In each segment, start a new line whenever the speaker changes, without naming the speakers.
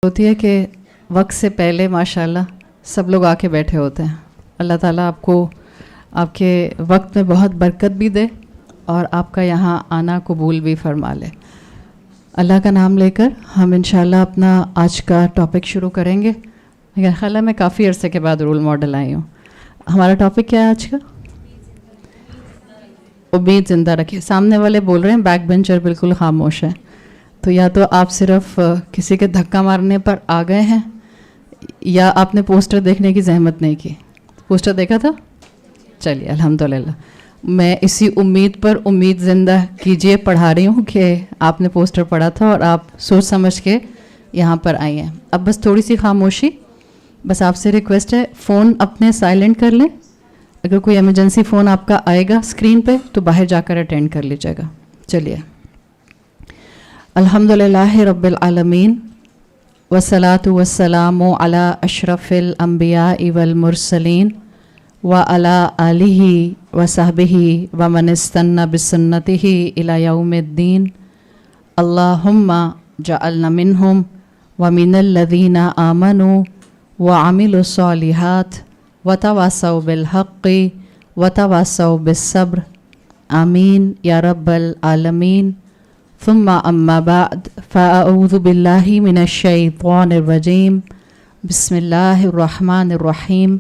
ہوتی ہے کہ وقت سے پہلے ماشاءاللہ سب لوگ آ کے بیٹھے ہوتے ہیں. اللہ تعالیٰ آپ کو آپ کے وقت میں بہت برکت بھی دے اور آپ کا یہاں آنا قبول بھی فرما لے. اللہ کا نام لے کر ہم انشاءاللہ اپنا آج کا ٹاپک شروع کریں گے. میرا خیال ہے میں کافی عرصے کے بعد رول ماڈل آئی ہوں. ہمارا ٹاپک کیا ہے آج کا؟ امید زندہ رکھے. سامنے والے بول رہے ہیں بیک بینچر بالکل خاموش ہے. تو یا تو آپ صرف کسی کے دھکا مارنے پر آ گئے ہیں یا آپ نے پوسٹر دیکھنے کی زحمت نہیں کی. پوسٹر دیکھا تھا؟ چلیے الحمدللہ. میں اسی امید پر امید زندہ کیجئے پڑھا رہی ہوں کہ آپ نے پوسٹر پڑھا تھا اور آپ سوچ سمجھ کے یہاں پر آئی ہیں. اب بس تھوڑی سی خاموشی. بس آپ سے ریکویسٹ ہے فون اپنے سائلنٹ کر لیں. اگر کوئی ایمرجنسی فون آپ کا آئے گا اسکرین پہ تو باہر جا کر اٹینڈ کر لیجیے گا. چلیے. الحمدللہ رب العالمین والصلاة والسلام علی اشرف الانبیاء والمرسلین وعلی آلہ وصحبہ ومن استنى بسنتہ الی یوم الدین. اللہم جعلنا منہم ومن الذین آمنوا وعملوا الصالحات وتواصوا بالحق وتواصوا بالصبر. آمین یا رب العالمین. ثم اما بعد فاعوذ باللہ من الشیطان الرجیم. بسم اللہ الرحمن الرحیم.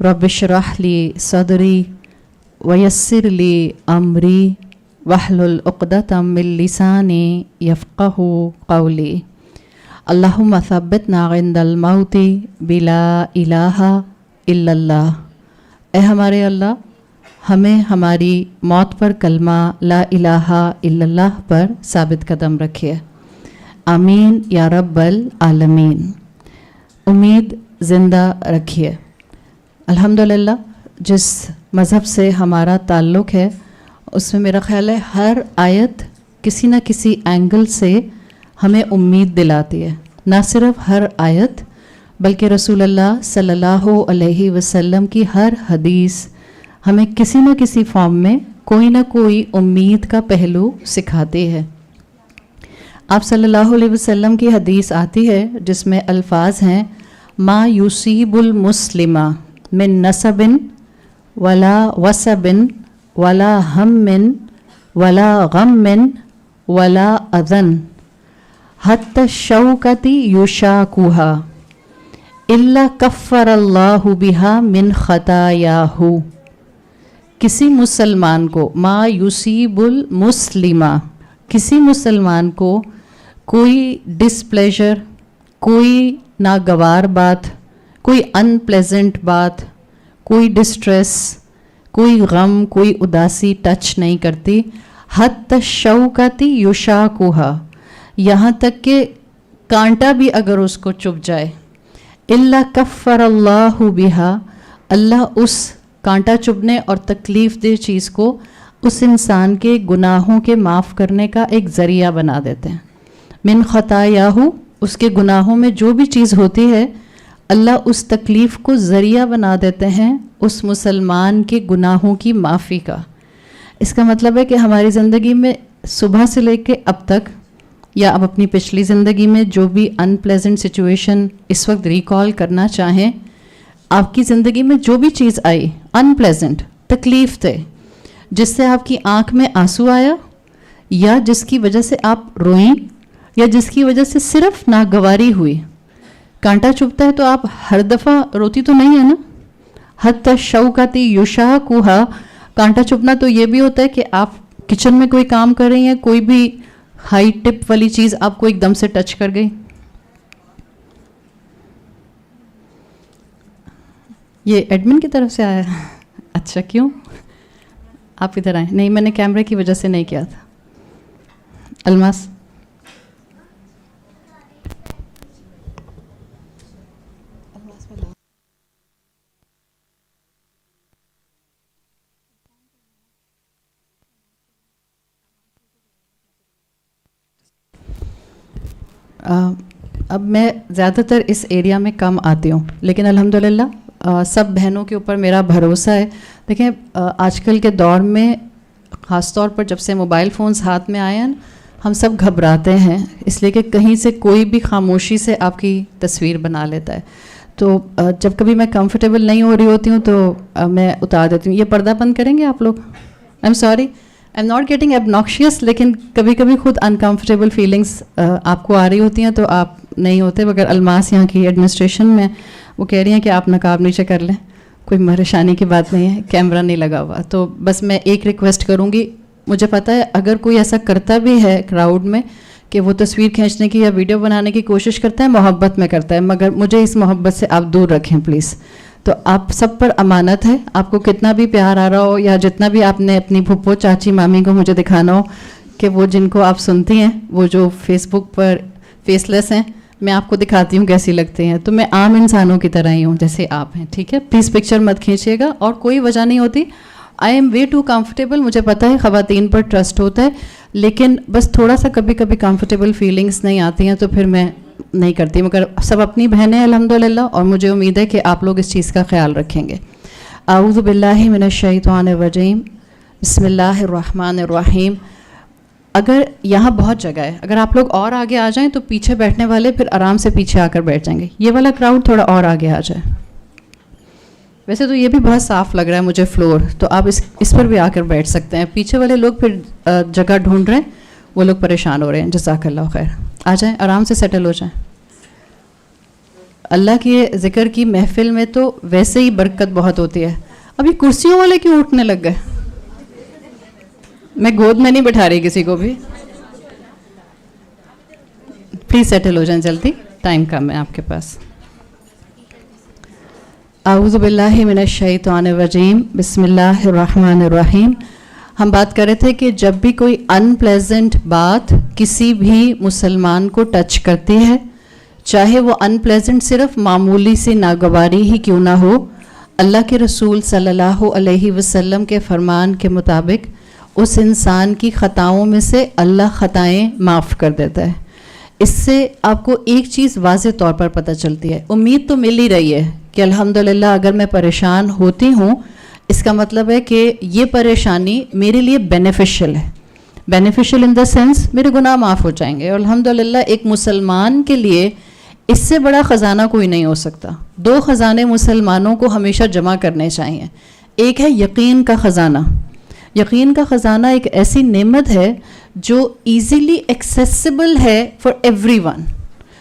رب اشرح لی صدری ویسر لی امری واحلل عقدۃ من لسانی یفقہوا قولی. اللہم ثبتنا عند الموت بلا الہ الا اللہ. اے ہمارے اللہ ہمیں ہماری موت پر کلمہ لا الہ الا اللہ پر ثابت قدم رکھیے. آمین یا رب العالمین. امید زندہ رکھیے. الحمدللہ جس مذہب سے ہمارا تعلق ہے اس میں میرا خیال ہے ہر آیت کسی نہ کسی اینگل سے ہمیں امید دلاتی ہے. نہ صرف ہر آیت بلکہ رسول اللہ صلی اللہ علیہ وسلم کی ہر حدیث ہمیں کسی نہ کسی فارم میں کوئی نہ کوئی امید کا پہلو سکھاتی ہے. آپ صلی اللہ علیہ وسلم کی حدیث آتی ہے جس میں الفاظ ہیں ما یصیب المسلم من نصب ولا وصب ولا ہم ولا غم ولا اذن حتی الشوکۃ یشاکوها الا کفر اللہ بہا من خطایاہ. کسی مسلمان کو ما یصیب المسلمہ کسی مسلمان کو کوئی ڈسپلیجر، کوئی ناگوار بات، کوئی ان پلیزنٹ بات، کوئی ڈسٹریس، کوئی غم، کوئی اداسی ٹچ نہیں کرتی. حتی الشوکۃ یشاکوها یہاں تک کہ کانٹا بھی اگر اس کو چبھ جائے الا کفر اللہ بہا اللہ اس کانٹا چبھنے اور تکلیف دہ چیز کو اس انسان کے گناہوں کے معاف کرنے کا ایک ذریعہ بنا دیتے ہیں. من خطایاہ اس کے گناہوں میں جو بھی چیز ہوتی ہے اللہ اس تکلیف کو ذریعہ بنا دیتے ہیں اس مسلمان کے گناہوں کی معافی کا. اس کا مطلب ہے کہ ہماری زندگی میں صبح سے لے کے اب تک یا اب اپنی پچھلی زندگی میں جو بھی ان پلیزنٹ سچویشن اس وقت ریکال کرنا چاہیں، آپ کی زندگی میں جو بھی چیز آئی ان پلیزنٹ تکلیف دہ جس سے آپ کی آنکھ میں آنسو آیا یا جس کی وجہ سے آپ روئیں یا جس کی وجہ سے صرف ناگواری ہوئی. کانٹا چبھتا ہے تو آپ ہر دفعہ روتی تو نہیں ہے نا. حتی الشوکۃ یشاکوها کانٹا چبھنا تو یہ بھی ہوتا ہے کہ آپ کچن میں کوئی کام کر رہی ہیں، کوئی بھی ہائی ٹپ والی چیز آپ کو ایک دم سے ٹچ کر گئی. یہ ایڈمن کی طرف سے آیا ہے. اچھا کیوں آپ ادھر آئیں؟ نہیں میں نے کیمرے کی وجہ سے نہیں کیا تھا. الماس اب میں زیادہ تر اس ایریا میں کم آتی ہوں لیکن الحمدللہ سب بہنوں کے اوپر میرا بھروسہ ہے. دیکھیں آج کل کے دور میں خاص طور پر جب سے موبائل فونز ہاتھ میں آئے ہیں ہم سب گھبراتے ہیں اس لیے کہ کہیں سے کوئی بھی خاموشی سے آپ کی تصویر بنا لیتا ہے. تو جب کبھی میں کمفرٹیبل نہیں ہو رہی ہوتی ہوں تو میں اتار دیتی ہوں. یہ پردہ بند کریں گے آپ لوگ؟ I am sorry, I am not getting ابناکشیس، لیکن کبھی کبھی خود انکمفرٹیبل فیلنگس آپ کو آ رہی ہوتی ہیں تو آپ نہیں ہوتے. مگر الماس یہاں کی ایڈمنسٹریشن میں وہ کہہ رہی ہیں کہ آپ نقاب نیچے کر لیں، کوئی پریشانی کی بات نہیں ہے، کیمرہ نہیں لگا ہوا. تو بس میں ایک ریکویسٹ کروں گی، مجھے پتہ ہے اگر کوئی ایسا کرتا بھی ہے کراؤڈ میں کہ وہ تصویر کھینچنے کی یا ویڈیو بنانے کی کوشش کرتا ہے، محبت میں کرتا ہے، مگر مجھے اس محبت سے آپ دور رکھیں پلیز. تو آپ سب پر امانت ہے، آپ کو کتنا بھی پیار آ رہا ہو یا جتنا بھی آپ نے اپنی پھپھو چاچی مامی کو مجھے دکھانا ہو کہ وہ جن کو آپ سنتی ہیں وہ جو فیس بک پر فیس لیس ہیں، میں آپ کو دکھاتی ہوں کیسی لگتی ہیں. تو میں عام انسانوں کی طرح ہی ہوں جیسے آپ ہیں، ٹھیک ہے؟ پلیز پکچر مت کھینچیے گا، اور کوئی وجہ نہیں ہوتی. I am way too comfortable, مجھے پتہ ہے خواتین پر ٹرسٹ ہوتا ہے، لیکن بس تھوڑا سا کبھی کبھی کمفرٹیبل فیلنگس نہیں آتی ہیں تو پھر میں نہیں کرتی. مگر سب اپنی بہنیں الحمدللہ، اور مجھے امید ہے کہ آپ لوگ اس چیز کا خیال رکھیں گے. اعوذ باللہ من الشیطان الرجیم، بسم اللہ الرحمن الرحیم. اگر یہاں بہت جگہ ہے، اگر آپ لوگ اور آگے آ جائیں تو پیچھے بیٹھنے والے پھر آرام سے پیچھے آ کر بیٹھ جائیں گے. یہ والا کراؤڈ تھوڑا اور آگے آ جائے. ویسے تو یہ بھی بہت صاف لگ رہا ہے مجھے فلور، تو آپ اس پر بھی آ کر بیٹھ سکتے ہیں. پیچھے والے لوگ پھر جگہ ڈھونڈ رہے ہیں، وہ لوگ پریشان ہو رہے ہیں. جزاک اللہ خیر. آ جائیں، آرام سے سیٹل ہو جائیں. اللہ کے ذکر کی محفل میں تو ویسے ہی برکت بہت ہوتی ہے. ابھی کرسیوں والے کیوں اٹھنے لگ گئے؟ میں گود میں نہیں بٹھا رہی کسی کو بھی. پلیز سیٹل ہو جائیں جلدی، ٹائم کم ہے آپ کے پاس. اعوذ باللہ من الشیطان الرجیم، بسم اللہ الرحمن الرحیم. ہم بات کر رہے تھے کہ جب بھی کوئی ان پلیزنٹ بات کسی بھی مسلمان کو ٹچ کرتی ہے، چاہے وہ ان پلیزنٹ صرف معمولی سی ناگواری ہی کیوں نہ ہو، اللہ کے رسول صلی اللہ علیہ وسلم کے فرمان کے مطابق اس انسان کی خطاؤں میں سے اللہ خطائیں معاف کر دیتا ہے. اس سے آپ کو ایک چیز واضح طور پر پتہ چلتی ہے، امید تو مل ہی رہی ہے کہ الحمدللہ اگر میں پریشان ہوتی ہوں اس کا مطلب ہے کہ یہ پریشانی میرے لیے بینیفیشل ہے. بینیفیشل ان دا سینس میرے گناہ معاف ہو جائیں گے. اور الحمدللہ ایک مسلمان کے لیے اس سے بڑا خزانہ کوئی نہیں ہو سکتا. 2 خزانے مسلمانوں کو ہمیشہ جمع کرنے چاہیے. ایک ہے یقین کا خزانہ. یقین کا خزانہ ایک ایسی نعمت ہے جو ایزیلی ایکسیسیبل ہے فار ایوری ون.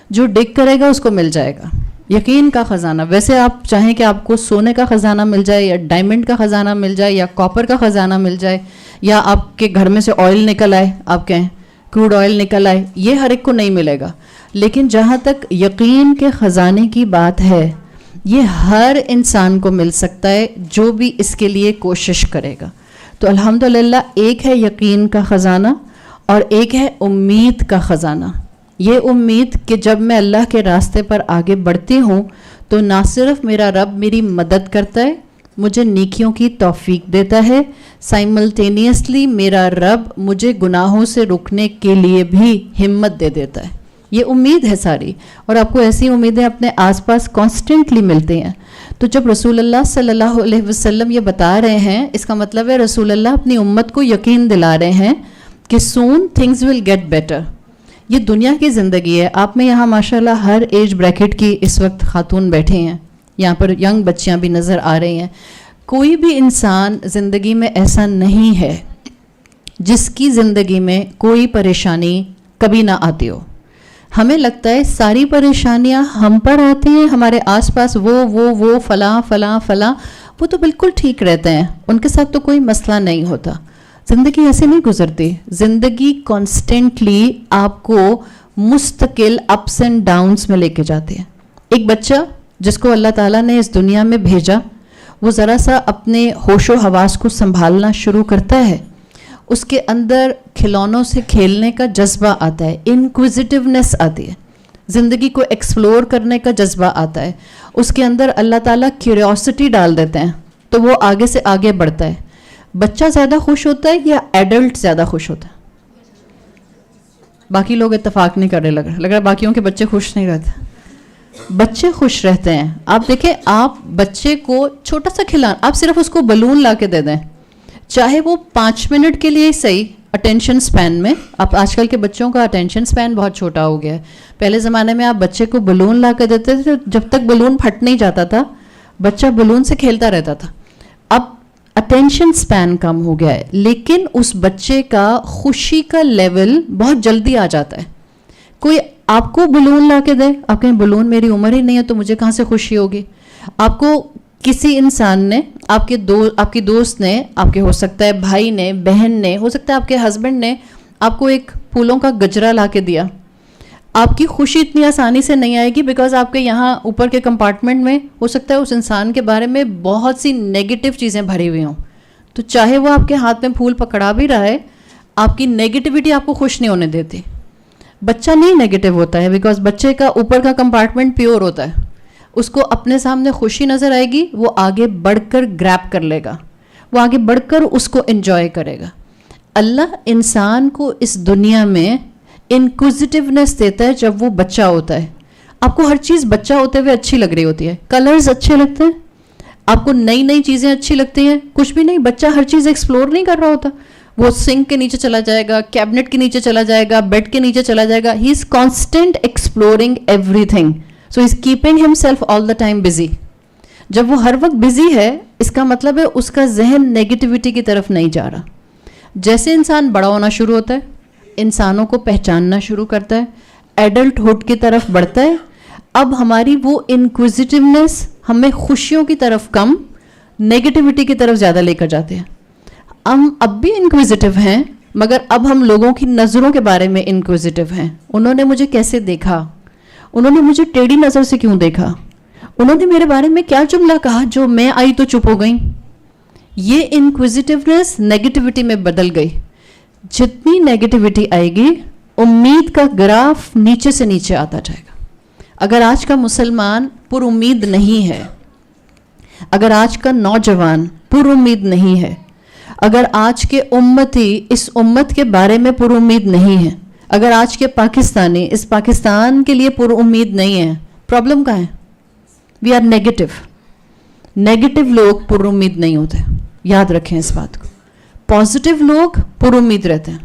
جو ڈگ کرے گا اس کو مل جائے گا. یقین کا خزانہ. ویسے آپ چاہیں کہ آپ کو سونے کا خزانہ مل جائے یا ڈائمنڈ کا خزانہ مل جائے یا کاپر کا خزانہ مل جائے یا آپ کے گھر میں سے آئل نکل آئے، آپ کہیں کروڈ آئل نکل آئے، یہ ہر ایک کو نہیں ملے گا. لیکن جہاں تک یقین کے خزانے کی بات ہے، یہ ہر انسان کو مل سکتا ہے جو بھی اس کے لیے کوشش کرے گا. تو الحمدللہ ایک ہے یقین کا خزانہ اور ایک ہے امید کا خزانہ. یہ امید کہ جب میں اللہ کے راستے پر آگے بڑھتی ہوں تو نہ صرف میرا رب میری مدد کرتا ہے، مجھے نیکیوں کی توفیق دیتا ہے، سائملٹینیسلی میرا رب مجھے گناہوں سے رکنے کے لیے بھی ہمت دے دیتا ہے. یہ امید ہے ساری، اور آپ کو ایسی امیدیں اپنے آس پاس کانسٹنٹلی ملتی ہیں. تو جب رسول اللہ صلی اللہ علیہ وسلم یہ بتا رہے ہیں، اس کا مطلب ہے رسول اللہ اپنی امت کو یقین دلا رہے ہیں کہ سون تھنگز ول گیٹ بیٹر. یہ دنیا کی زندگی ہے. آپ میں یہاں ماشاءاللہ ہر ایج بریکٹ کی اس وقت خاتون بیٹھے ہیں، یہاں پر ینگ بچیاں بھی نظر آ رہی ہیں. کوئی بھی انسان زندگی میں ایسا نہیں ہے جس کی زندگی میں کوئی پریشانی کبھی نہ آتی ہو. ہمیں لگتا ہے ساری پریشانیاں ہم پر آتی ہیں، ہمارے آس پاس وہ فلاں فلاں فلاں وہ تو بالکل ٹھیک رہتے ہیں، ان کے ساتھ تو کوئی مسئلہ نہیں ہوتا. زندگی ایسے نہیں گزرتی. زندگی کانسٹنٹلی آپ کو مستقل اپس اینڈ ڈاؤنس میں لے کے جاتی ہے. ایک بچہ جس کو اللہ تعالیٰ نے اس دنیا میں بھیجا، وہ ذرا سا اپنے ہوش و حواس کو سنبھالنا شروع کرتا ہے، اس کے اندر کھلونوں سے کھیلنے کا جذبہ آتا ہے، انکوزیٹیونیس آتی ہے، زندگی کو ایکسپلور کرنے کا جذبہ آتا ہے. اس کے اندر اللہ تعالیٰ کیوریوسٹی ڈال دیتے ہیں تو وہ آگے سے آگے بڑھتا ہے. بچہ زیادہ خوش ہوتا ہے یا ایڈلٹ زیادہ خوش ہوتا ہے؟ باقی لوگ اتفاق نہیں کر رہے، لگ رہا باقیوں کے بچے خوش نہیں رہتے. بچے خوش رہتے ہیں. آپ دیکھیں، آپ بچے کو چھوٹا سا کھلانا، آپ صرف اس کو بلون لا کے دے دیں، چاہے وہ 5 منٹ کے لیے صحیح، اٹینشن اسپین میں. اب آج کل کے بچوں کا اٹینشن اسپین بہت چھوٹا ہو گیا ہے. پہلے زمانے میں آپ بچے کو بلون لا کے دیتے تھے, جب تک بلون پھٹ نہیں جاتا تھا بچہ بلون سے کھیلتا رہتا تھا. اب اٹینشن اسپین کم ہو گیا ہے, لیکن اس بچے کا خوشی کا لیول بہت جلدی آ جاتا ہے. کوئی آپ کو بلون لا کے دے, آپ کہیں بلون میری عمر ہی نہیں ہے تو مجھے کہاں سے خوشی ہوگی. آپ کو کسی انسان نے, آپ کی دوست نے, آپ کے ہو سکتا ہے بھائی نے, بہن نے, ہو سکتا ہے آپ کے ہسبینڈ نے آپ کو ایک پھولوں کا گجرا لا کے دیا, آپ کی خوشی اتنی آسانی سے نہیں آئے گی, بیکاز آپ کے یہاں اوپر کے کمپارٹمنٹ میں ہو سکتا ہے اس انسان کے بارے میں بہت سی نیگیٹو چیزیں بھری ہوئی ہوں. تو چاہے وہ آپ کے ہاتھ میں پھول پکڑا بھی رہا ہے, آپ کی نیگیٹیوٹی آپ کو خوش نہیں ہونے دیتی. بچہ نہیں نیگیٹو ہوتا ہے, بیکاز بچے کا اوپر کا کمپارٹمنٹ پیور ہوتا ہے. اس کو اپنے سامنے خوشی نظر آئے گی, وہ آگے بڑھ کر گریب کر لے گا, وہ آگے بڑھ کر اس کو انجوائے کرے گا. اللہ انسان کو اس دنیا میں انکوزیٹیونیس دیتا ہے جب وہ بچہ ہوتا ہے. آپ کو ہر چیز بچہ ہوتے ہوئے اچھی لگ رہی ہوتی ہے, کلرز اچھے لگتے ہیں, آپ کو نئی نئی چیزیں اچھی لگتی ہیں, کچھ بھی نہیں. بچہ ہر چیز ایکسپلور نہیں کر رہا ہوتا, وہ سنک کے نیچے چلا جائے گا, کیبنٹ کے نیچے چلا جائے گا, بیڈ کے نیچے چلا جائے گا. He is constant exploring everything, so is keeping himself all the time busy. جب وہ ہر وقت بزی ہے, اس کا مطلب ہے اس کا ذہن نیگیٹیوٹی کی طرف نہیں جا رہا. جیسے انسان بڑا ہونا شروع ہوتا ہے, انسانوں کو پہچاننا شروع کرتا ہے, ایڈلٹ ہوڈ کی طرف بڑھتا ہے, اب ہماری وہ انکوزیٹیونیس ہمیں خوشیوں کی طرف کم, نیگیٹیوٹی کی طرف زیادہ لے کر جاتے ہیں. ہم اب بھی انکوزیٹیو ہیں, مگر اب ہم لوگوں کی نظروں کے بارے میں انکوزیٹیو ہیں. انہوں نے مجھے کیسے دیکھا, انہوں نے مجھے ٹیڑھی نظر سے کیوں دیکھا, انہوں نے میرے بارے میں کیا جملہ کہا جو میں آئی تو چپ ہو گئی. یہ انکوزیٹیونیس نیگیٹیوٹی میں بدل گئی. جتنی نیگیٹیوٹی آئے گی, امید کا گراف نیچے سے نیچے آتا جائے گا. اگر آج کا مسلمان پر امید نہیں ہے, اگر آج کا نوجوان پر امید نہیں ہے, اگر آج کے امتی اس امت کے بارے میں پر امید نہیں ہے, اگر آج کے پاکستانی اس پاکستان کے لیے پر امید نہیں ہے, پرابلم کہاں ہے؟ We are negative. نیگیٹو لوگ پر امید نہیں ہوتے, یاد رکھیں اس بات کو. پازیٹیو لوگ پر امید رہتے ہیں.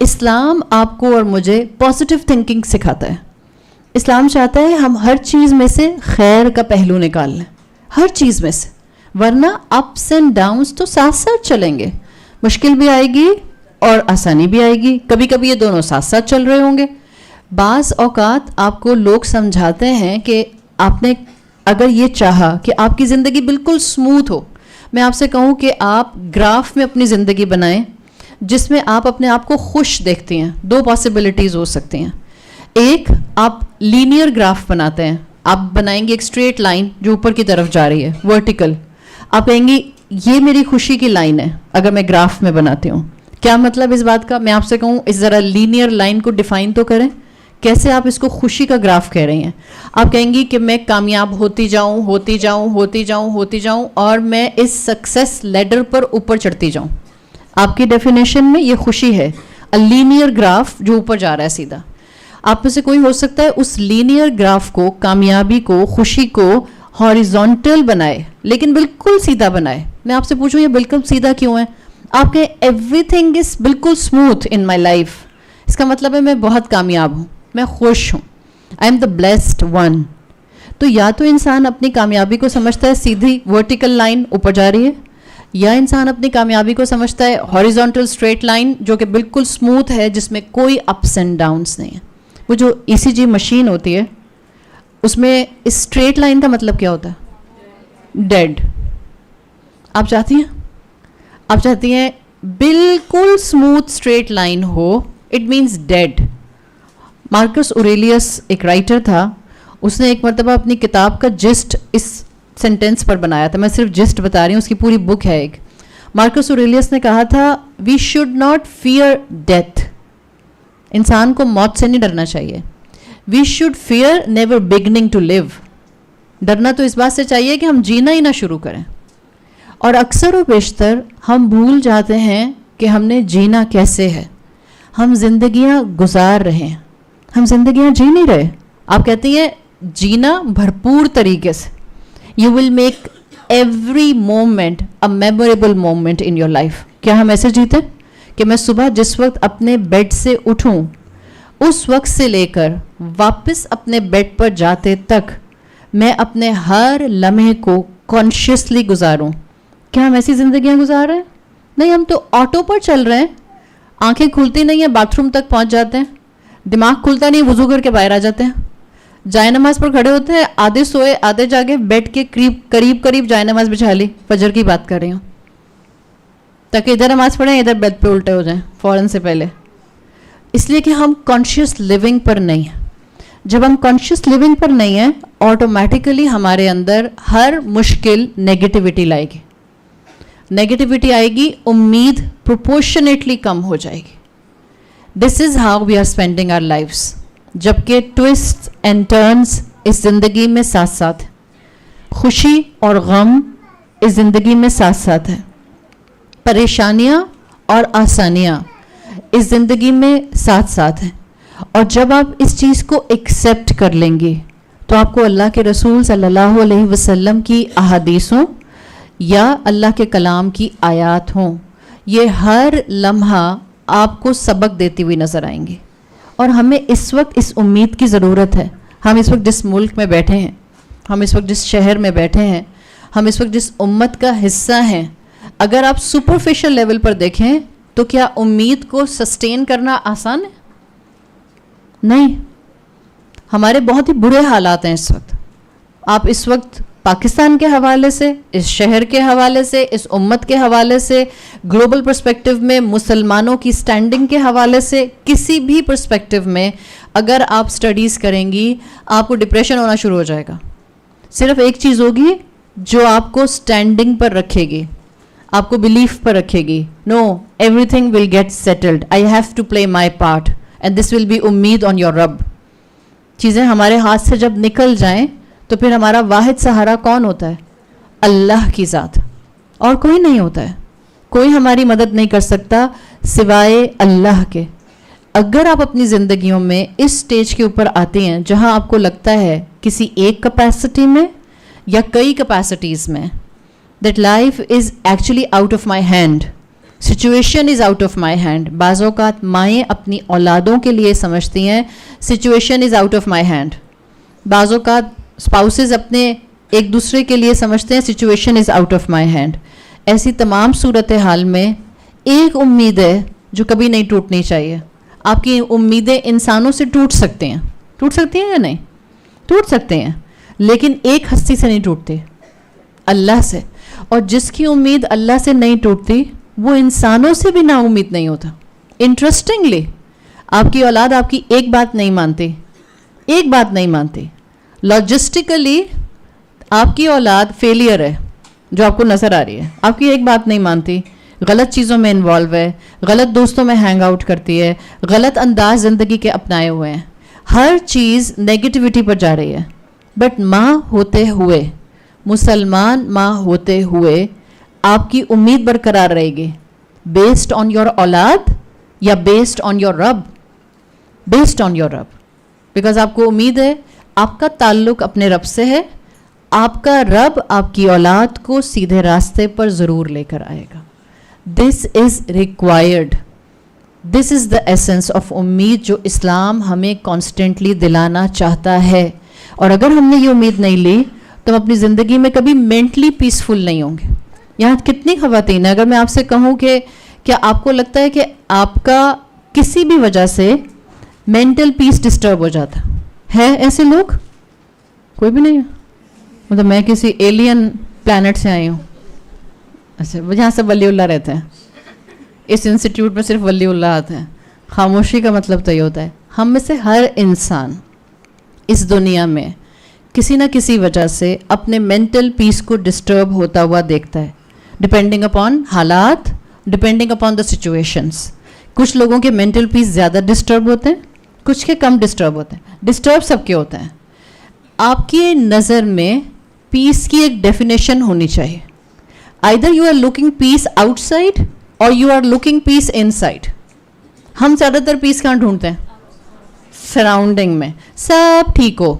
اسلام آپ کو اور مجھے پازیٹیو تھنکنگ سکھاتا ہے. اسلام چاہتا ہے ہم ہر چیز میں سے خیر کا پہلو نکال لیں, ہر چیز میں سے, ورنہ اپس اینڈ ڈاؤنس تو ساتھ ساتھ چلیں گے. مشکل بھی آئے گی اور آسانی بھی آئے گی, کبھی کبھی یہ دونوں ساتھ ساتھ چل رہے ہوں گے. بعض اوقات آپ کو لوگ سمجھاتے ہیں کہ آپ نے اگر یہ چاہا کہ آپ کی زندگی بالکل سموتھ ہو, میں آپ سے کہوں کہ آپ گراف میں اپنی زندگی بنائیں جس میں آپ اپنے آپ کو خوش دیکھتے ہیں. دو پاسبلٹیز ہو سکتی ہیں. ایک, آپ لینئر گراف بناتے ہیں, آپ بنائیں گے ایک اسٹریٹ لائن جو اوپر کی طرف جا رہی ہے, ورٹیکل. آپ کہیں گی یہ میری خوشی کی لائن ہے اگر میں گراف میں بناتی ہوں. کیا مطلب اس بات کا؟ میں آپ سے کہوں اس ذرا لینئر لائن کو ڈیفائن تو کریں, کیسے آپ اس کو خوشی کا گراف کہہ رہی ہیں؟ آپ کہیں گی کہ میں کامیاب ہوتی جاؤں ہوتی جاؤں ہوتی جاؤں ہوتی جاؤں اور میں اس سکسیس لیڈر پر اوپر چڑھتی جاؤں. آپ کی ڈیفینیشن میں یہ خوشی ہے, لینئر گراف جو اوپر جا رہا ہے سیدھا. آپ میں سے کوئی ہو سکتا ہے اس لینئر گراف کو, کامیابی کو, خوشی کو ہاریزونٹل بنائے لیکن بالکل سیدھا بنائے. میں آپ سے پوچھوں یہ بالکل سیدھا کیوں ہے؟ آپ کہیں ایوری تھنگ از بالکل اسموتھ ان مائی لائف, اس کا مطلب ہے میں بہت کامیاب ہوں, میں خوش ہوں, I am the blessed one. تو یا تو انسان اپنی کامیابی کو سمجھتا ہے سیدھی ورٹیکل لائن اوپر جا رہی ہے, یا انسان اپنی کامیابی کو سمجھتا ہے ہاریزونٹل اسٹریٹ لائن جو کہ بالکل اسموتھ ہے, جس میں کوئی اپس اینڈ ڈاؤنس نہیں ہے. وہ جو ECG مشین ہوتی ہے اس میں اسٹریٹ لائن کا مطلب کیا ہوتا ہے؟ ڈیڈ. آپ چاہتی ہیں بالکل اسموتھ اسٹریٹ لائن ہو, it means dead. Marcus Aurelius ایک رائٹر تھا, اس نے ایک مرتبہ اپنی کتاب کا جسٹ اس سینٹینس پر بنایا تھا. میں صرف جسٹ بتا رہی ہوں, اس کی پوری بک ہے ایک. مارکس اوریلیس نے کہا تھا we should not fear death. انسان کو موت سے نہیں ڈرنا چاہیے. We should fear never beginning to live. ڈرنا تو اس بات سے چاہیے کہ ہم جینا ہی نہ شروع کریں. اور اکثر و بیشتر ہم بھول جاتے ہیں کہ ہم نے جینا کیسے ہے. ہم زندگیاں گزار رہے ہیں, ہم زندگیاں جی نہیں رہے. آپ کہتی ہیں جینا بھرپور طریقے سے. You will make every moment a memorable moment in your life. کیا ہم ایسے جیتے؟ کہ میں صبح جس وقت اپنے بیڈ سے اٹھوں اس وقت سے لے کر واپس اپنے بیڈ پر جاتے تک میں اپنے ہر لمحے کو کانشیسلی گزاروں. کیا ہم ایسی زندگیاں گزار رہے ہیں؟ نہیں, ہم تو آٹو پر چل رہے ہیں. آنکھیں کھلتی نہیں ہیں, باتھ روم تک پہنچ جاتے ہیں, دماغ کھلتا نہیں, وضو کر کے باہر آ جاتے ہیں, جائے نماز پر کھڑے ہوتے ہیں, آدھے سوئے آدھے جاگے, بیڈ کے قریب جائے نماز بچھا لی. فجر کی بات کر رہی ہوں, تاکہ ادھر نماز پڑھیں ادھر بیڈ پہ الٹے ہو جائیں فوراً سے پہلے. اس لیے کہ ہم کانشیس لیونگ پر نہیں ہیں. جب ہم کانشیس لیونگ پر نہیں ہیں, آٹومیٹیکلی ہمارے اندر ہر مشکل نیگیٹیوٹی لائے گی. نیگیٹیوٹی آئے گی, امید پروپورشنیٹلی کم ہو جائے گی. This is how we are spending our lives. جبکہ ٹوسٹ اینڈ ٹرنس اس زندگی میں ساتھ ساتھ ہیں, خوشی اور غم اس زندگی میں ساتھ ساتھ ہیں, پریشانیاں اور آسانیاں اس زندگی میں ساتھ ساتھ ہیں. اور جب آپ اس چیز کو ایکسیپٹ کر لیں گے تو آپ کو اللہ کے رسول صلی اللہ علیہ وسلم کی احادیثوں یا اللہ کے کلام کی آیات ہوں, یہ ہر لمحہ آپ کو سبق دیتی ہوئی نظر آئیں گے. اور ہمیں اس وقت اس امید کی ضرورت ہے. ہم اس وقت جس ملک میں بیٹھے ہیں, ہم اس وقت جس شہر میں بیٹھے ہیں, ہم اس وقت جس امت کا حصہ ہیں, اگر آپ سپرفیشل لیول پر دیکھیں تو کیا امید کو سسٹین کرنا آسان ہے؟ نہیں. ہمارے بہت ہی برے حالات ہیں اس وقت. آپ اس وقت پاکستان کے حوالے سے, اس شہر کے حوالے سے, اس امت کے حوالے سے, گلوبل پرسپیکٹو میں مسلمانوں کی سٹینڈنگ کے حوالے سے, کسی بھی پرسپیکٹو میں اگر آپ سٹڈیز کریں گی آپ کو ڈپریشن ہونا شروع ہو جائے گا. صرف ایک چیز ہوگی جو آپ کو سٹینڈنگ پر رکھے گی, آپ کو بلیف پر رکھے گی. No, everything will get settled, I have to play my part and this will be امید آن یور رب. چیزیں ہمارے ہاتھ سے جب نکل جائیں تو پھر ہمارا واحد سہارا کون ہوتا ہے؟ اللہ کی ذات, اور کوئی نہیں ہوتا ہے. کوئی ہماری مدد نہیں کر سکتا سوائے اللہ کے. اگر آپ اپنی زندگیوں میں اس سٹیج کے اوپر آتے ہیں جہاں آپ کو لگتا ہے کسی ایک کیپیسٹی میں یا کئی کیپیسٹیز میں that life is actually out of my hand, situation is out of my hand. بعض اوقات مائیں اپنی اولادوں کے لیے سمجھتی ہیں situation is out of my hand. بعض اوقات spouses اپنے ایک دوسرے کے لیے سمجھتے ہیں situation is out of my hand. ایسی تمام صورتحال میں ایک امید ہے جو کبھی نہیں ٹوٹنی چاہیے. آپ کی امیدیں انسانوں سے ٹوٹ سکتے ہیں, ٹوٹ سکتی ہیں یا نہیں؟ ٹوٹ سکتے ہیں, لیکن ایک ہستی سے نہیں ٹوٹتے, اللہ سے. اور جس کی امید اللہ سے نہیں ٹوٹتی وہ انسانوں سے بھی نا امید نہیں ہوتا. انٹرسٹنگلی آپ کی اولاد آپ کی ایک بات نہیں مانتی, ایک بات نہیں مانتی. لاجسٹیکلی آپ کی اولاد فیلئر ہے جو آپ کو نظر آ رہی ہے, آپ کی ایک بات نہیں مانتی, غلط چیزوں میں انوالو ہے, غلط دوستوں میں ہینگ آؤٹ کرتی ہے, غلط انداز زندگی کے اپنائے ہوئے ہیں, ہر چیز نیگیٹیوٹی پر جا رہی ہے. بٹ ماں ہوتے ہوئے, مسلمان ماں ہوتے ہوئے آپ کی امید برقرار رہے گی بیسڈ آن یور اولاد یا بیسڈ آن یور رب؟ بیسڈ آن یور رب, بیکاز آپ کو امید ہے آپ کا تعلق اپنے رب سے ہے, آپ کا رب آپ کی اولاد کو سیدھے راستے پر ضرور لے کر آئے گا. This is required, this is the essence of امید جو اسلام ہمیں کانسٹنٹلی دلانا چاہتا ہے. اور اگر ہم نے یہ امید نہیں لی تو ہم اپنی زندگی میں کبھی مینٹلی پیسفل نہیں ہوں گے. یہاں کتنی خواتین ہیں, اگر میں آپ سے کہوں کہ کیا آپ کو لگتا ہے کہ آپ کا کسی بھی وجہ سے مینٹل پیس ڈسٹرب ہو جاتا ہے؟ ایسے لوگ کوئی بھی نہیں ہے. مطلب میں کسی ایلین پلانٹ سے آئی ہوں, اچھا جہاں سے ولی اللہ رہتے ہیں, اس انسٹیٹیوٹ میں صرف ولی اللہ آتے ہیں. خاموشی کا مطلب تو یہ ہوتا ہے ہم میں سے ہر انسان اس دنیا میں کسی نہ کسی وجہ سے اپنے مینٹل پیس کو ڈسٹرب ہوتا ہوا دیکھتا ہے, ڈپینڈنگ اپان حالات, ڈپینڈنگ اپان دا سچویشنس. کچھ لوگوں کے مینٹل پیس زیادہ ڈسٹرب ہوتے ہیں, کچھ کے کم ڈسٹرب ہوتے ہیں. ڈسٹرب سب کے ہوتے ہیں. آپ کی نظر میں پیس کی ایک ڈیفینیشن ہونی چاہیے. Either you are looking peace outside اور you are looking peace inside. ہم زیادہ تر پیس کہاں ڈھونڈتے ہیں؟ سراؤنڈنگ میں سب ٹھیک ہو.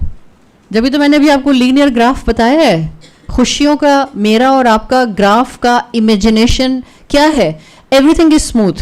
جبھی تو میں نے ابھی آپ کو لینئر گراف بتایا ہے. خوشیوں کا میرا اور آپ کا گراف کا امیجنیشن کیا ہے؟ ایوری تھنگ از اسموتھ,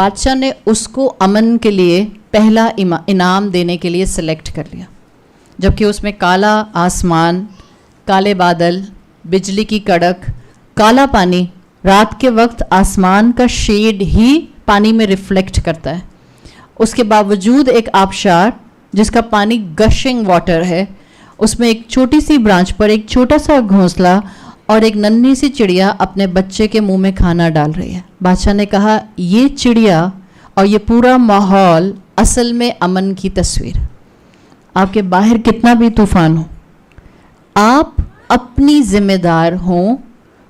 بادشاہ نے اس کو امن کے لیے پہلا انعام دینے کے لیے سلیکٹ کر لیا، جبکہ اس میں کالا آسمان، کالے بادل، بجلی کی کڑک، کالا پانی، رات کے وقت آسمان کا شیڈ ہی پانی میں ریفلیکٹ کرتا ہے، اس کے باوجود ایک آبشار جس کا پانی گشنگ واٹر ہے، اس میں ایک چھوٹی سی برانچ پر ایک چھوٹا سا گھونسلہ اور ایک ننھی سی چڑیا اپنے بچے کے منہ میں کھانا ڈال رہی ہے۔ بادشاہ نے کہا یہ چڑیا اور یہ پورا ماحول اصل میں امن کی تصویر۔ آپ کے باہر کتنا بھی طوفان ہو، آپ اپنی ذمہ دار ہوں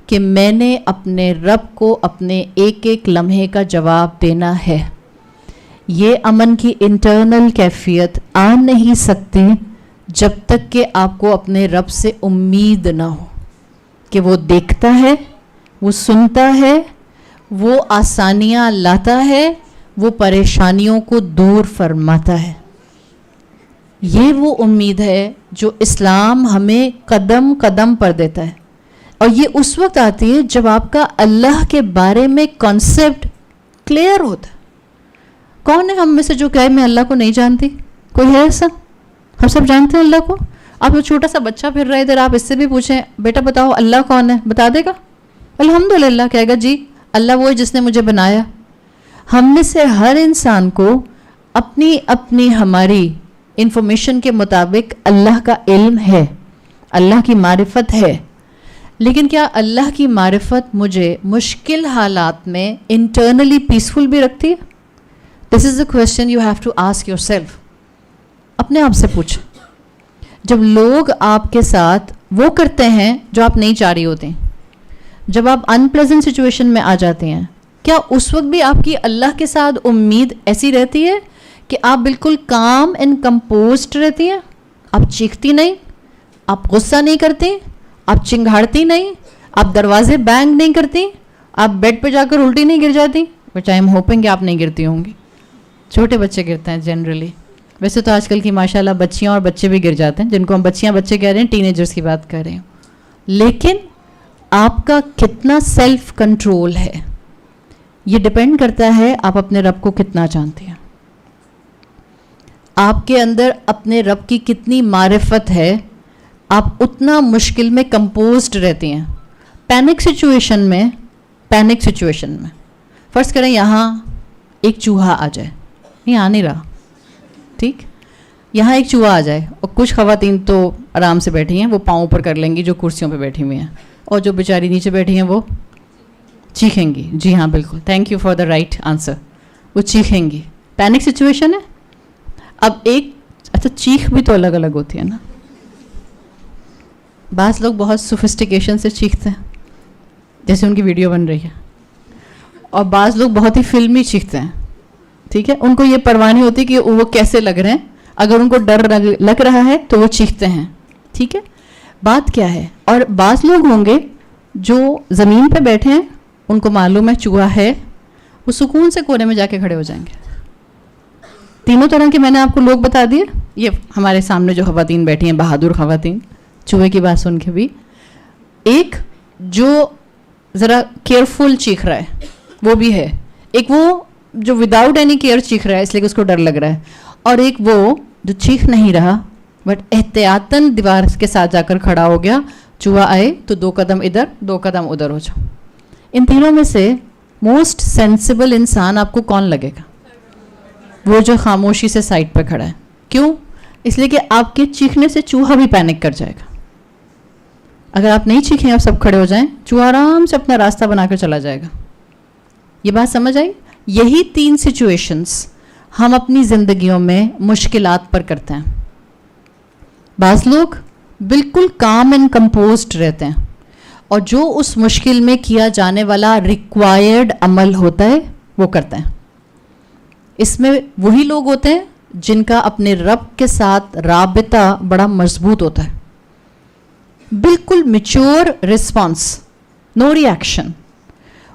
کہ میں نے اپنے رب کو اپنے ایک ایک لمحے کا جواب دینا ہے۔ یہ امن کی انٹرنل کیفیت آ نہیں سکتی جب تک کہ آپ کو اپنے رب سے امید نہ ہو کہ وہ دیکھتا ہے، وہ سنتا ہے، وہ آسانیاں لاتا ہے، وہ پریشانیوں کو دور فرماتا ہے۔ یہ وہ امید ہے جو اسلام ہمیں قدم قدم پر دیتا ہے، اور یہ اس وقت آتی ہے جب آپ کا اللہ کے بارے میں کانسیپٹ کلیئر ہوتا ہے۔ کون ہے ہم میں سے جو کہے میں اللہ کو نہیں جانتی؟ کوئی ہے ایسا؟ ہم سب جانتے ہیں اللہ کو۔ آپ وہ چھوٹا سا بچہ پھر رہا ہے ادھر، آپ اس سے بھی پوچھیں بیٹا بتاؤ اللہ کون ہے، بتا دے گا؟ الحمدللہ کہے گا جی اللہ وہ ہے جس نے مجھے بنایا۔ ہم میں سے ہر انسان کو اپنی اپنی ہماری انفارمیشن کے مطابق اللہ کا علم ہے، اللہ کی معرفت ہے، لیکن کیا اللہ کی معرفت مجھے مشکل حالات میں انٹرنلی پیسفل بھی رکھتی ہے؟ This is a question you have to ask yourself. اپنے آپ سے پوچھیں، جب لوگ آپ کے ساتھ وہ کرتے ہیں جو آپ نہیں چاہ رہی ہوتے ہیں، جب آپ ان پلیزنٹ سچویشن میں آ جاتے ہیں، کیا اس وقت بھی آپ کی اللہ کے ساتھ امید ایسی رہتی ہے کہ آپ بالکل کام اینڈ کمپوزڈ رہتی ہیں؟ آپ چیختی نہیں، آپ غصہ نہیں کرتی، آپ چنگھاڑتی نہیں، آپ دروازے بینگ نہیں کرتی، آپ بیڈ پہ جا کر الٹی نہیں گر جاتی؟ بٹ آئی ایم ہوپنگ کہ آپ نہیں گرتی ہوں گی۔ چھوٹے بچے گرتے ہیں جنرلی، ویسے تو آج کل کی ماشاءاللہ بچیاں اور بچے بھی گر جاتے ہیں، جن کو ہم بچیاں بچے کہہ رہے ہیں، ٹین ایجرز کی بات کر رہے ہیں۔ لیکن آپ کا کتنا سیلف کنٹرول ہے یہ ڈپینڈ کرتا ہے آپ اپنے رب کو کتنا جانتے ہیں، آپ کے اندر اپنے رب کی کتنی معرفت ہے، آپ اتنا مشکل میں کمپوزڈ رہتی ہیں۔ پینک سچویشن میں فرض کریں یہاں ایک چوہا آ جائے، نہیں آ نہیں رہا، ٹھیک، یہاں ایک چوہا آ جائے اور کچھ خواتین تو آرام سے بیٹھی ہیں، وہ پاؤں پر کر لیں گی جو کرسیوں پہ بیٹھی ہوئی ہیں، اور جو بیچاری نیچے بیٹھی ہیں وہ چیخیں گی۔ جی ہاں بالکل، thank you for the right answer, وہ چیخیں گی۔ پینک سچویشن ہے۔ اب ایک اچھا چیخ بھی تو الگ الگ ہوتی ہے نا، بعض لوگ بہت سوفسٹیکیشن سے چیختے ہیں جیسے ان کی ویڈیو بن رہی ہے، اور بعض لوگ بہت ہی فلمی چیختے ہیں، ٹھیک ہے، ان کو یہ پرواہ نہیں ہوتی کہ وہ کیسے لگ رہے ہیں، اگر ان کو ڈر لگ رہا ہے تو وہ چیختے ہیں، ٹھیک ہے، بات کیا ہے۔ اور بعض لوگ ہوں گے جو زمین پہ بیٹھے ہیں، ان کو معلوم ہے چوہا ہے، وہ سکون سے کونے میں جا کے کھڑے ہو جائیں گے۔ تینوں طرح کے میں نے آپ کو لوگ بتا دیے۔ یہ ہمارے سامنے جو خواتین بیٹھی ہیں، بہادر خواتین، چوہے کی بات سن کے بھی، ایک جو ذرا کیئرفل چیخ رہا ہے وہ بھی ہے، ایک وہ جو وداؤٹ اینی کیئر چیخ رہا ہے اس لیے کہ اس کو ڈر لگ رہا ہے، اور ایک وہ جو چیخ نہیں رہا بٹ احتیاطاً دیوار کے ساتھ جا کر کھڑا ہو گیا، چوہا آئے تو 2 قدم ادھر 2 قدم ادھر ہو جاؤ۔ ان تینوں میں سے موسٹ سینسیبل انسان آپ کو کون لگے گا؟ وہ جو خاموشی سے سائڈ پہ کھڑا ہے۔ کیوں؟ اس لیے کہ آپ کے چیخنے سے چوہا بھی پینک کر جائے گا۔ اگر آپ نہیں چیخیں اور سب کھڑے ہو جائیں، چوہا آرام سے اپنا راستہ بنا کر چلا جائے گا۔ یہ بات سمجھ آئی؟ یہی 3 سچویشنز ہم اپنی زندگیوں میں مشکلات پر کرتے ہیں۔ بعض لوگ بالکل کام اینڈ کمپوزڈ رہتے ہیں، اور جو اس مشکل میں کیا جانے والا ریکوائرڈ عمل ہوتا ہے وہ کرتے ہیں۔ اس میں وہی لوگ ہوتے ہیں جن کا اپنے رب کے ساتھ رابطہ بڑا مضبوط ہوتا ہے۔ بالکل میچور رسپانس، نو ری ایکشن۔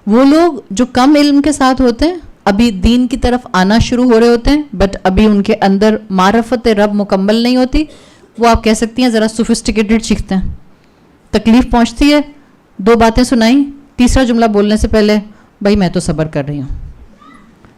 وہ لوگ جو کم علم کے ساتھ ہوتے ہیں، ابھی دین کی طرف آنا شروع ہو رہے ہوتے ہیں، بٹ ابھی ان کے اندر معرفت رب مکمل نہیں ہوتی، وہ آپ کہہ سکتی ہیں ذرا سوفسٹیکیٹڈ چیختے ہیں۔ تکلیف پہنچتی ہے، 2 باتیں سنائیں، تیسرا جملہ بولنے سے پہلے بھائی میں تو صبر کر رہی ہوں،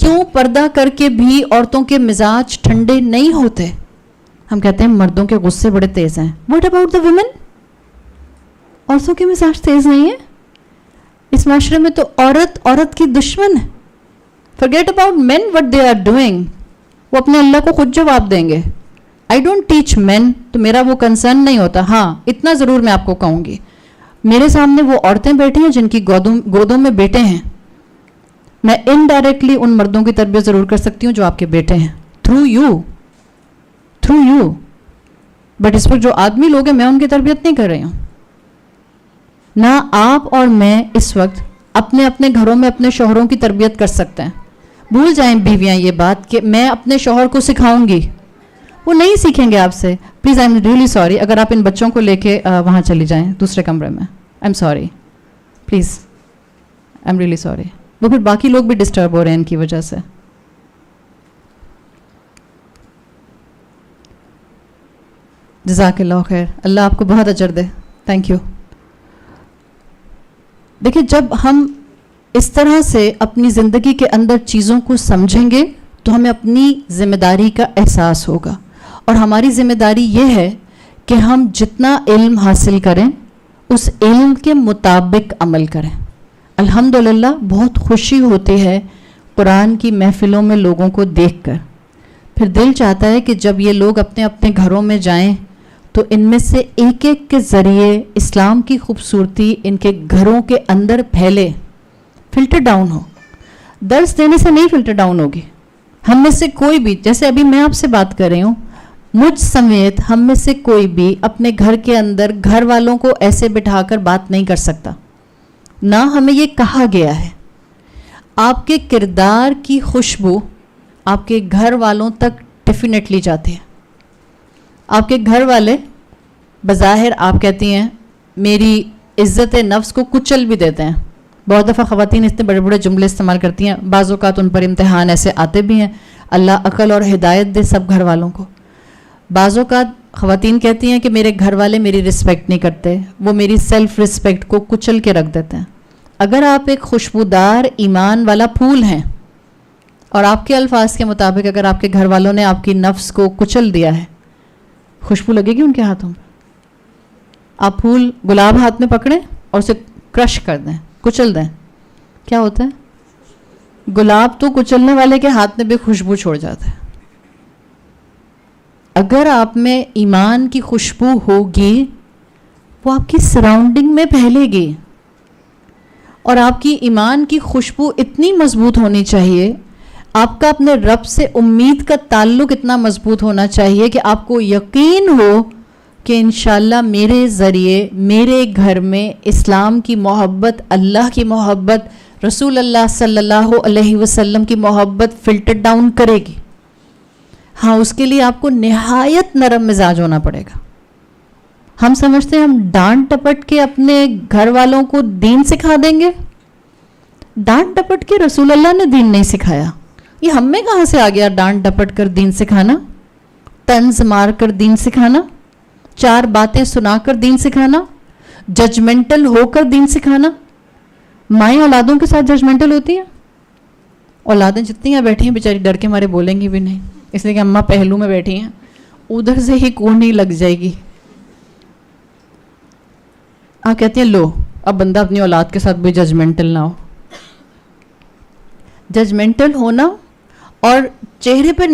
کیوں پردہ کر کے بھی عورتوں کے مزاج ٹھنڈے نہیں ہوتے؟ ہم کہتے ہیں مردوں کے غصے بڑے تیز ہیں. What about the women? عورتوں کے مزاج تیز نہیں ہے؟ اس معاشرے میں تو عورت کی دشمن ہے. forget about men what they are doing. وہ اپنے اللہ کو خود جواب دیں گے. I don't teach men, تو میرا وہ کنسرن نہیں ہوتا. ہاں اتنا ضرور میں آپ کو کہوں گی, میرے سامنے وہ عورتیں بیٹھی ہیں جن کی گودوں میں بیٹے ہیں. میں انڈائریکٹلی ان مردوں کی تربیت ضرور کر سکتی ہوں جو آپ کے بیٹے ہیں, تھرو یو. بٹ اس پر جو آدمی لوگ ہیں میں ان کی تربیت نہیں کر رہی ہوں. نہ آپ اور میں اس وقت اپنے اپنے گھروں میں اپنے شوہروں کی تربیت کر سکتے ہیں. بھول جائیں بیویاں یہ بات کہ میں اپنے شوہر کو سکھاؤں گی, وہ نہیں سیکھیں گے آپ سے. Please I am really sorry, اگر آپ ان بچوں کو لے کے وہاں چلی جائیں دوسرے کمرے میں, آئی am sorry, please I am really sorry. وہ پھر باقی لوگ بھی ڈسٹرب ہو رہے ہیں ان کی وجہ سے. جزاک اللہ خیر, اللہ آپ کو بہت اجر دے. Thank you. دیکھیں, جب ہم اس طرح سے اپنی زندگی کے اندر چیزوں کو سمجھیں گے تو ہمیں اپنی ذمہ داری کا احساس ہوگا. اور ہماری ذمہ داری یہ ہے کہ ہم جتنا علم حاصل کریں اس علم کے مطابق عمل کریں. الحمدللہ بہت خوشی ہوتی ہے قرآن کی محفلوں میں لوگوں کو دیکھ کر. پھر دل چاہتا ہے کہ جب یہ لوگ اپنے اپنے گھروں میں جائیں تو ان میں سے ایک ایک کے ذریعے اسلام کی خوبصورتی ان کے گھروں کے اندر پھیلے, فلٹر ڈاؤن ہو. درس دینے سے نہیں فلٹر ڈاؤن ہوگی. ہم میں سے کوئی بھی, جیسے ابھی میں آپ سے بات کر رہی ہوں, مجھ سمیت ہم میں سے کوئی بھی اپنے گھر کے اندر گھر والوں کو ایسے بٹھا کر بات نہیں کر سکتا. نہ ہمیں یہ کہا گیا ہے. آپ کے کردار کی خوشبو آپ کے گھر والوں تک ڈیفینیٹلی جاتی ہے. آپ کے گھر والے بظاہر آپ کہتی ہیں میری عزت نفس کو کچل بھی دیتے ہیں. بہت دفعہ خواتین اتنے بڑے بڑے جملے استعمال کرتی ہیں, بعض اوقات ان پر امتحان ایسے آتے بھی ہیں. اللہ عقل اور ہدایت دے سب گھر والوں کو. بعض اوقات خواتین کہتی ہیں کہ میرے گھر والے میری رسپیکٹ نہیں کرتے, وہ میری سیلف رسپیکٹ کو کچل کے رکھ دیتے ہیں. اگر آپ ایک خوشبودار ایمان والا پھول ہیں اور آپ کے الفاظ کے مطابق اگر آپ کے گھر والوں نے آپ کی نفس کو کچل دیا ہے, خوشبو لگے گی ان کے ہاتھوں میں. آپ پھول گلاب ہاتھ میں پکڑیں اور اسے کرش کر دیں, کچل دیں, کیا ہوتا ہے؟ گلاب تو کچلنے والے کے ہاتھ میں بھی خوشبو چھوڑ جاتا ہے. اگر آپ میں ایمان کی خوشبو ہوگی وہ آپ کی سراؤنڈنگ میں پھیلے گی. اور آپ کی ایمان کی خوشبو اتنی مضبوط ہونی چاہیے, آپ کا اپنے رب سے امید کا تعلق اتنا مضبوط ہونا چاہیے کہ آپ کو یقین ہو کہ انشاءاللہ میرے ذریعے میرے گھر میں اسلام کی محبت, اللہ کی محبت, رسول اللہ صلی اللہ علیہ وسلم کی محبت فلٹر ڈاؤن کرے گی. ہاں اس کے لیے آپ کو نہایت نرم مزاج ہونا پڑے گا. ہم سمجھتے ہیں ہم ڈانٹ ٹپٹ کے اپنے گھر والوں کو دین سکھا دیں گے. ڈانٹ ٹپٹ کے رسول اللہ نے دین نہیں سکھایا. یہ ہم میں کہاں سے آ گیا ڈانٹ ڈپٹ کر دین سکھانا, طنز مار کر دین سکھانا, چار باتیں سنا کر دین سکھانا, ججمنٹل ہو کر دین سکھانا. مائیں اولادوں کے ساتھ ججمنٹل ہوتی ہیں. اولادیں جتنی ہیں بیٹھی ہیں بیچاری ڈر کے ہمارے بولیں گی بھی نہیں, اس لیے کہ اماں پہلو میں بیٹھی ہیں, ادھر سے ہی کونی لگ جائے گی. آپ کہتی ہیں لو اب بندہ اپنی اولاد کے ساتھ بھی ججمنٹل نہ ہو. ججمنٹل ہونا اور چہرے پر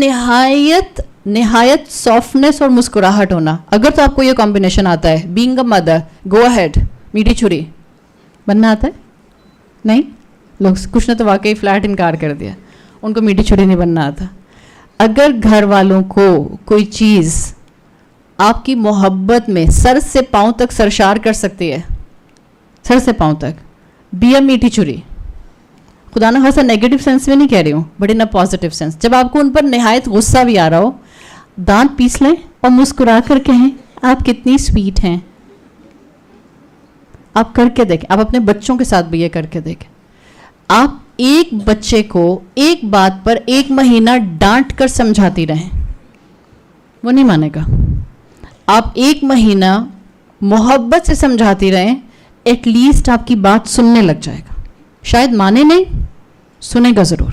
نہایت سافٹنس اور مسکراہٹ ہونا, اگر تو آپ کو یہ کمبینیشن آتا ہے, being a mother, go ahead, میٹھی چھری بننا آتا ہے. نہیں, لوگ کچھ نے تو واقعی فلیٹ انکار کر دیا, ان کو میٹھی چھری نہیں بننا آتا. اگر گھر والوں کو کوئی چیز آپ کی محبت میں سر سے پاؤں تک سرشار کر سکتی ہے, سر سے پاؤں تک, بی اے میٹھی چھری. خدا نہ خاصا نیگیٹو سینس میں نہیں کہہ رہی ہوں, but in a positive sense. جب آپ کو ان پر نہایت غصہ بھی آ رہا ہو, دانت پیس لیں اور مسکرا کر کہیں آپ کتنی سویٹ ہیں. آپ کر کے دیکھیں, آپ اپنے بچوں کے ساتھ بھی یہ کر کے دیکھیں. آپ ایک بچے کو ایک بات پر 1 مہینہ ڈانٹ کر سمجھاتی رہیں, وہ نہیں مانے گا. آپ 1 مہینہ محبت سے سمجھاتی رہیں, ایٹ لیسٹ آپ کی بات سننے لگ جائے گا. شاید مانے نہیں, سنے گا ضرور.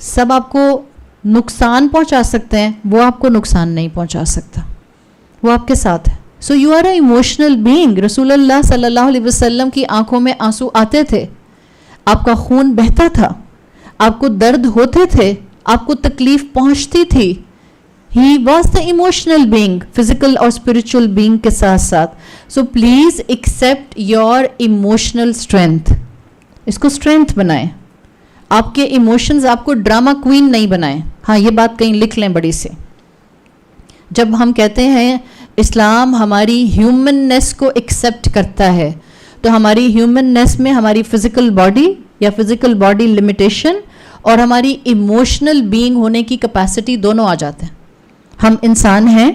سب آپ کو نقصان پہنچا سکتے ہیں، وہ آپ کو نقصان نہیں پہنچا سکتا، وہ آپ کے ساتھ ہے. So you are a emotional being. رسول اللہ صلی اللہ علیہ وسلم کی آنکھوں میں آنسو آتے تھے، آپ کا خون بہتا تھا، آپ کو درد ہوتے تھے، آپ کو تکلیف پہنچتی تھی. He was the emotional being, physical اور اسپرچل بینگ کے ساتھ ساتھ. So please accept your emotional strength. اس کو اسٹرینتھ بنائیں. آپ کے ایموشنز آپ کو ڈرامہ کوئین نہیں بنائیں. ہاں یہ بات کہیں لکھ لیں بڑی سے. جب ہم کہتے ہیں اسلام ہماری ہیومننیس کو ایکسیپٹ کرتا ہے، تو ہماری ہیومننیس میں ہماری فزیکل باڈی یا فزیکل باڈی لمیٹیشن اور ہماری ایموشنل بینگ ہونے کی کیپیسٹی دونوں آ جاتے ہیں. ہم انسان ہیں،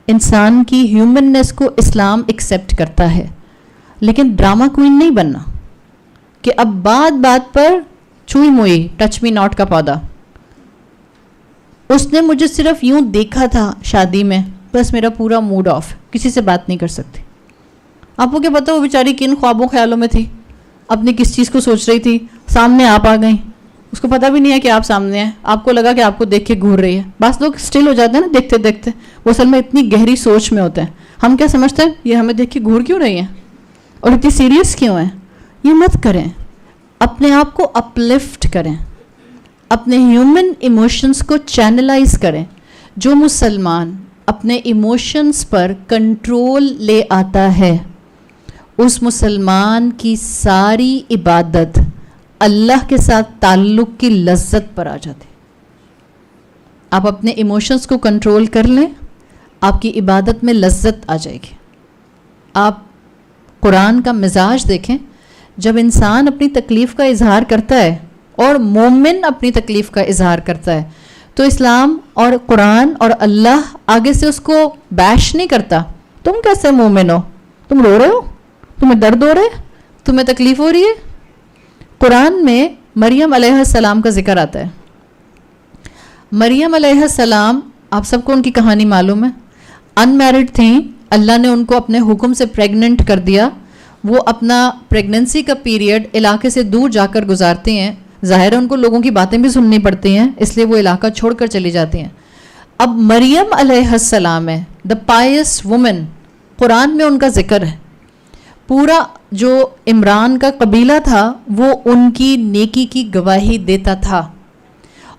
انسان کی ہیومننیس کو اسلام ایکسیپٹ کرتا ہے، لیکن ڈرامہ کوئین نہیں بننا کہ اب بات بات پر چھوئی موئی ٹچ می ناٹ کا پودا. اس نے مجھے صرف یوں دیکھا تھا شادی میں، بس میرا پورا موڈ آف، کسی سے بات نہیں کر سکتی. آپ کو کیا پتا وہ بیچاری کن خوابوں خیالوں میں تھی، اپنی کس چیز کو سوچ رہی تھی. سامنے آپ آ گئیں، اس کو پتہ بھی نہیں ہے کہ آپ سامنے ہیں، آپ کو لگا کہ آپ کو دیکھ کے گھور رہی ہے. بعض لوگ اسٹل ہو جاتے ہیں نا دیکھتے دیکھتے، وہ اصل میں اتنی گہری سوچ میں ہوتے ہیں. ہم کیا سمجھتے ہیں یہ ہمیں دیکھ کے گھور کیوں رہی ہیں اور اتنی سیریس کیوں ہیں. یہ مت کریں. اپنے آپ کو اپلفٹ کریں، اپنے ہیومن ایموشنز کو چینلائز کریں. جو مسلمان اپنے ایموشنز پر کنٹرول لے آتا ہے، اس مسلمان کی ساری عبادت اللہ کے ساتھ تعلق کی لذت پر آ جاتی. آپ اپنے ایموشنز کو کنٹرول کر لیں، آپ کی عبادت میں لذت آ جائے گی. آپ قرآن کا مزاج دیکھیں. جب انسان اپنی تکلیف کا اظہار کرتا ہے اور مومن اپنی تکلیف کا اظہار کرتا ہے، تو اسلام اور قرآن اور اللہ آگے سے اس کو بیش نہیں کرتا. تم کیسے مومن ہو؟ تم رو رہے ہو؟ تمہیں درد ہو رہا ہے؟ تمہیں تکلیف ہو رہی ہے؟ قرآن میں مریم علیہ السلام کا ذکر آتا ہے. مریم علیہ السلام، آپ سب کو ان کی کہانی معلوم ہے. ان میرڈ تھیں، اللہ نے ان کو اپنے حکم سے پریگننٹ کر دیا. وہ اپنا پریگننسی کا پیریڈ علاقے سے دور جا کر گزارتے ہیں. ظاہر ہے ان کو لوگوں کی باتیں بھی سننی پڑتی ہیں، اس لیے وہ علاقہ چھوڑ کر چلی جاتی ہیں. اب مریم علیہ السلام ہے دا پائس وومن، قرآن میں ان کا ذکر ہے. پورا جو عمران کا قبیلہ تھا وہ ان کی نیکی کی گواہی دیتا تھا،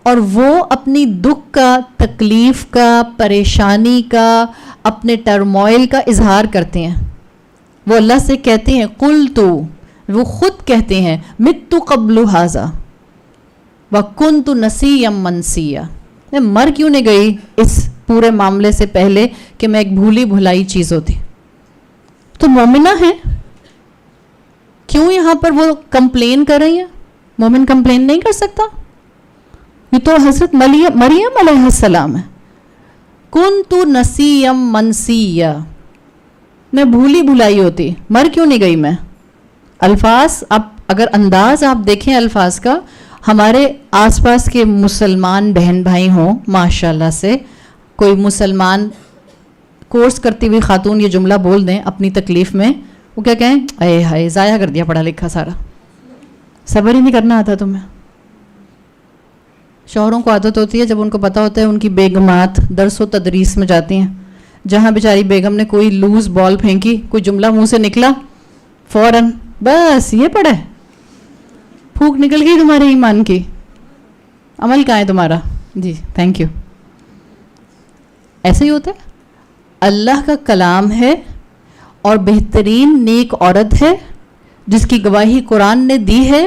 اور وہ اپنی دکھ کا، تکلیف کا، پریشانی کا، اپنے ٹرموائل کا اظہار کرتے ہیں. وہ اللہ سے کہتے ہیں قلت، وہ خود کہتے ہیں مت قبل ھذا وکنت نسیا منسیا، میں مر کیوں نہیں گئی اس پورے معاملے سے پہلے کہ میں ایک بھولی بھلائی چیز ہوتی. تو مومنہ ہیں. کیوں یہاں پر وہ کمپلین کر رہی ہیں؟ مومن کمپلین نہیں کر سکتا. یہ تو حضرت مریم علیہ السلام ہے. کنت نسیا منسیا، میں بھولی بھلائی ہوتی، مر کیوں نہیں گئی میں. الفاظ اب اگر انداز آپ دیکھیں الفاظ کا، ہمارے آس پاس کے مسلمان بہن بھائی ہوں ماشاءاللہ سے، کوئی مسلمان کورس کرتی ہوئی خاتون یہ جملہ بول دیں اپنی تکلیف میں، وہ کیا کہیں؟ اے ہائے ضائع کر دیا پڑھا لکھا سارا، صبر ہی نہیں کرنا آتا تمہیں. شوہروں کو عادت ہوتی ہے جب ان کو پتہ ہوتا ہے ان کی بیگمات درس و تدریس میں جاتی ہیں، جہاں بیچاری بیگم نے کوئی لوز بال پھینکی، کوئی جملہ منہ سے نکلا، فوراً بس یہ پڑھے، پھونک نکل گئی تمہارے ایمان کی، عمل کہاں ہے تمہارا؟ جی تھینک یو. ایسے ہی ہوتا ہے. اللہ کا کلام ہے اور بہترین نیک عورت ہے جس کی گواہی قرآن نے دی ہے،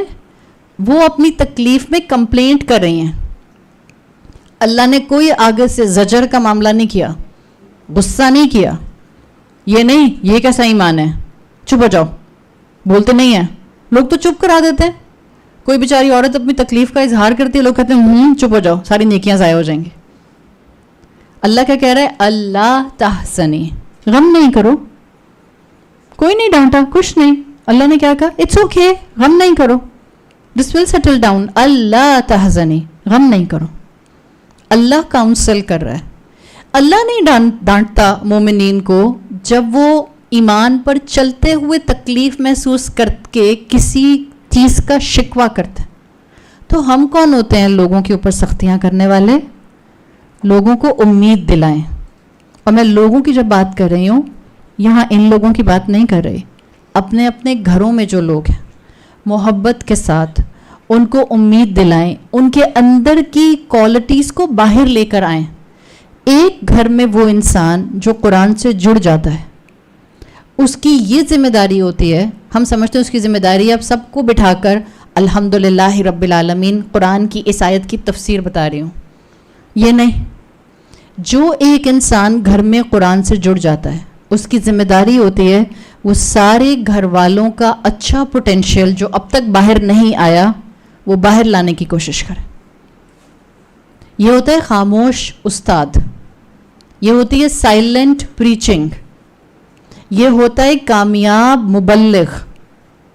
وہ اپنی تکلیف میں کمپلینٹ کر رہی ہیں. اللہ نے کوئی آگے سے زجر کا معاملہ نہیں کیا، غصہ نہیں کیا، یہ نہیں یہ کیسا ایمان ہے، چپ ہو جاؤ. بولتے نہیں ہیں لوگ، تو چپ کرا دیتے ہیں. کوئی بیچاری عورت اپنی تکلیف کا اظہار کرتی ہے، لوگ کہتے ہیں چپ ہو جاؤ، ساری نیکیاں ضائع ہو جائیں گی. اللہ کیا کہہ رہا ہے؟ اللہ تحسنی، غم نہیں کرو. کوئی نہیں ڈانٹا، کچھ نہیں. اللہ نے کیا کہا؟ اٹس اوکے، غم نہیں کرو، دس ول سیٹل ڈاؤن. اللہ تحزنی، غم نہیں کرو. اللہ کاؤنسل کر رہا ہے. اللہ نہیں ڈانٹتا مومنین کو جب وہ ایمان پر چلتے ہوئے تکلیف محسوس کر کے کسی چیز کا شکوہ کرتے ہیں. تو ہم کون ہوتے ہیں لوگوں کے اوپر سختیاں کرنے والے؟ لوگوں کو امید دلائیں. اور میں لوگوں کی جب بات کر رہی ہوں یہاں ان لوگوں کی بات نہیں کر رہی، اپنے اپنے گھروں میں جو لوگ ہیں محبت کے ساتھ ان کو امید دلائیں، ان کے اندر کی کوالٹیز کو باہر لے کر آئیں. ایک گھر میں وہ انسان جو قرآن سے جڑ جاتا ہے اس کی یہ ذمہ داری ہوتی ہے، ہم سمجھتے ہیں اس کی ذمہ داری اب سب کو بٹھا کر الحمدللہ رب العالمین قرآن کی اس آیت کی تفسیر بتا رہی ہوں. یہ نہیں، جو ایک انسان گھر میں قرآن سے جڑ جاتا ہے اس کی ذمہ داری ہوتی ہے وہ سارے گھر والوں کا اچھا پوٹینشیل جو اب تک باہر نہیں آیا وہ باہر لانے کی کوشش کرے. یہ ہوتا ہے خاموش استاد، یہ ہوتی ہے سائلنٹ پریچنگ، یہ ہوتا ہے کامیاب مبلغ.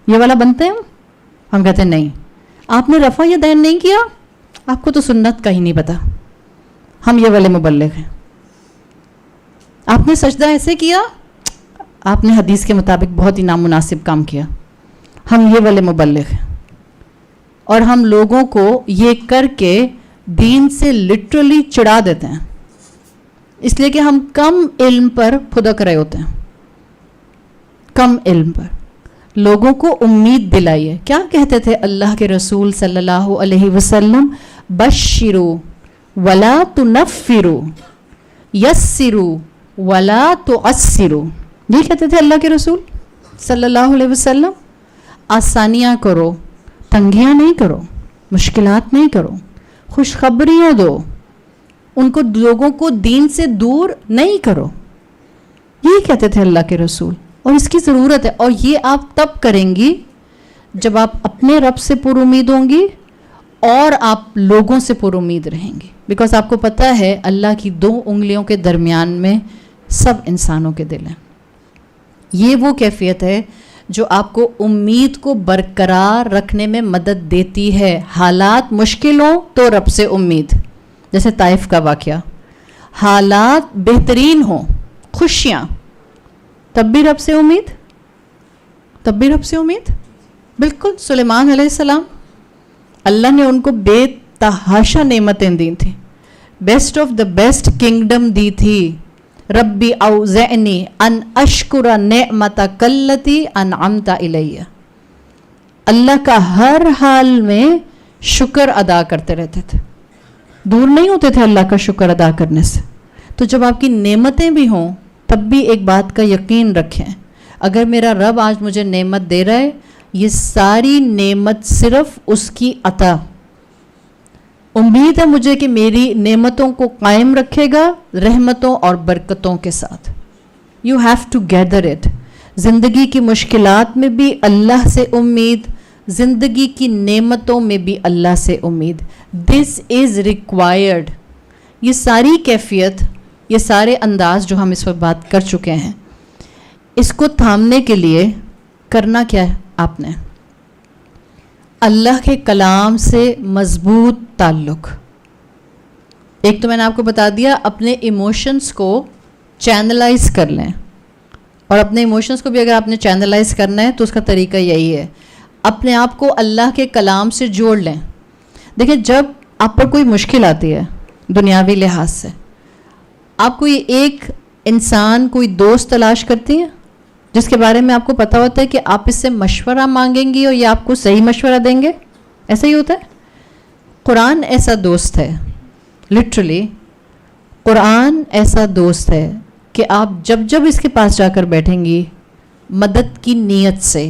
یہ والا بنتے ہیں ہم کہتے ہیں نہیں آپ نے رفع یدین نہیں کیا، آپ کو تو سنت کا ہی نہیں پتا، ہم یہ والے مبلغ ہیں. آپ نے سجدہ ایسے کیا، آپ نے حدیث کے مطابق بہت ہی نامناسب کام کیا، ہم یہ والے مبلغ ہیں. اور ہم لوگوں کو یہ کر کے دین سے لٹرلی چڑھا دیتے ہیں، اس لیے کہ ہم کم علم پر پھدک رہے ہوتے ہیں. کم علم پر لوگوں کو امید دلائیے. کیا کہتے تھے اللہ کے رسول صلی اللہ علیہ وسلم؟ بشروا ولا تنفروا یسروا ولا تعسروا. یہ کہتے تھے اللہ کے رسول صلی اللہ علیہ وسلم. آسانیاں کرو، تنگیاں نہیں کرو، مشکلات نہیں کرو، خوشخبریاں دو، ان کو لوگوں کو دین سے دور نہیں کرو. یہ کہتے تھے اللہ کے رسول، اور اس کی ضرورت ہے. اور یہ آپ تب کریں گی جب آپ اپنے رب سے پر امید ہوں گی اور آپ لوگوں سے پر امید رہیں گی. بیکاز آپ کو پتہ ہے اللہ کی 2 انگلیوں کے درمیان میں سب انسانوں کے دل ہیں. یہ وہ کیفیت ہے جو آپ کو امید کو برقرار رکھنے میں مدد دیتی ہے. حالات مشکل ہوں تو رب سے امید، جیسے طائف کا واقعہ. حالات بہترین ہوں، خوشیاں، تب بھی رب سے امید، تب بھی رب سے امید. بالکل سلیمان علیہ السلام، اللہ نے ان کو بے تحاشا نعمتیں دی تھیں، best of the best kingdom دی تھی. ربی اوزعنی ان اشکر نعمتک التی انعمت علی. اللہ کا ہر حال میں شکر ادا کرتے رہتے تھے، دور نہیں ہوتے تھے اللہ کا شکر ادا کرنے سے. تو جب آپ کی نعمتیں بھی ہوں تب بھی ایک بات کا یقین رکھیں، اگر میرا رب آج مجھے نعمت دے رہا ہے یہ ساری نعمت صرف اس کی عطا. امید ہے مجھے کہ میری نعمتوں کو قائم رکھے گا رحمتوں اور برکتوں کے ساتھ. You have to gather it. زندگی کی مشکلات میں بھی اللہ سے امید، زندگی کی نعمتوں میں بھی اللہ سے امید. دس از ریکوائرڈ. یہ ساری کیفیت، یہ سارے انداز جو ہم اس وقت بات کر چکے ہیں، اس کو تھامنے کے لیے کرنا کیا ہے؟ آپ نے اللہ کے کلام سے مضبوط تعلق. ایک تو میں نے آپ کو بتا دیا اپنے ایموشنز کو چینلائز کر لیں، اور اپنے ایموشنز کو بھی اگر آپ نے چینلائز کرنا ہے تو اس کا طریقہ یہی ہے، اپنے آپ کو اللہ کے کلام سے جوڑ لیں. دیکھیں جب آپ پر کوئی مشکل آتی ہے دنیاوی لحاظ سے، آپ کوئی ایک انسان، کوئی دوست تلاش کرتی ہیں جس کے بارے میں آپ کو پتہ ہوتا ہے کہ آپ اس سے مشورہ مانگیں گی اور یہ آپ کو صحیح مشورہ دیں گے. ایسا ہی ہوتا ہے. قرآن ایسا دوست ہے، لٹرلی قرآن ایسا دوست ہے کہ آپ جب جب اس کے پاس جا کر بیٹھیں گی مدد کی نیت سے،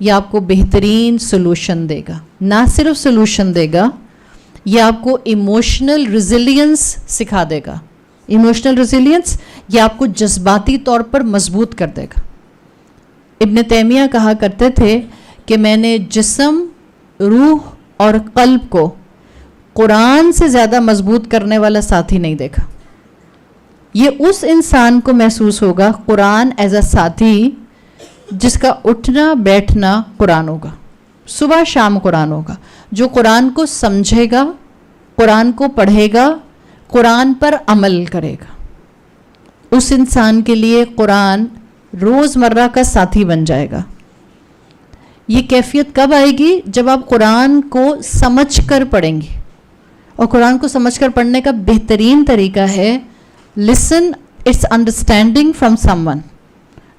یہ آپ کو بہترین سلوشن دے گا. نہ صرف سلوشن دے گا، یہ آپ کو ایموشنل ریزیلینس سکھا دے گا. ایموشنل ریزیلینس یہ آپ کو جذباتی طور پر مضبوط کر دے گا. ابن تیمیہ کہا کرتے تھے کہ میں نے جسم، روح اور قلب کو قرآن سے زیادہ مضبوط کرنے والا ساتھی نہیں دیکھا. یہ اس انسان کو محسوس ہوگا قرآن ایز اے ساتھی جس کا اٹھنا بیٹھنا قرآن ہوگا، صبح شام قرآن ہوگا، جو قرآن کو سمجھے گا، قرآن کو پڑھے گا، قرآن پر عمل کرے گا. اس انسان کے لیے قرآن روزمرہ کا ساتھی بن جائے گا. یہ کیفیت کب آئے گی؟ جب آپ قرآن کو سمجھ کر پڑھیں گے. اور قرآن کو سمجھ کر پڑھنے کا بہترین طریقہ ہے listen it's understanding from someone.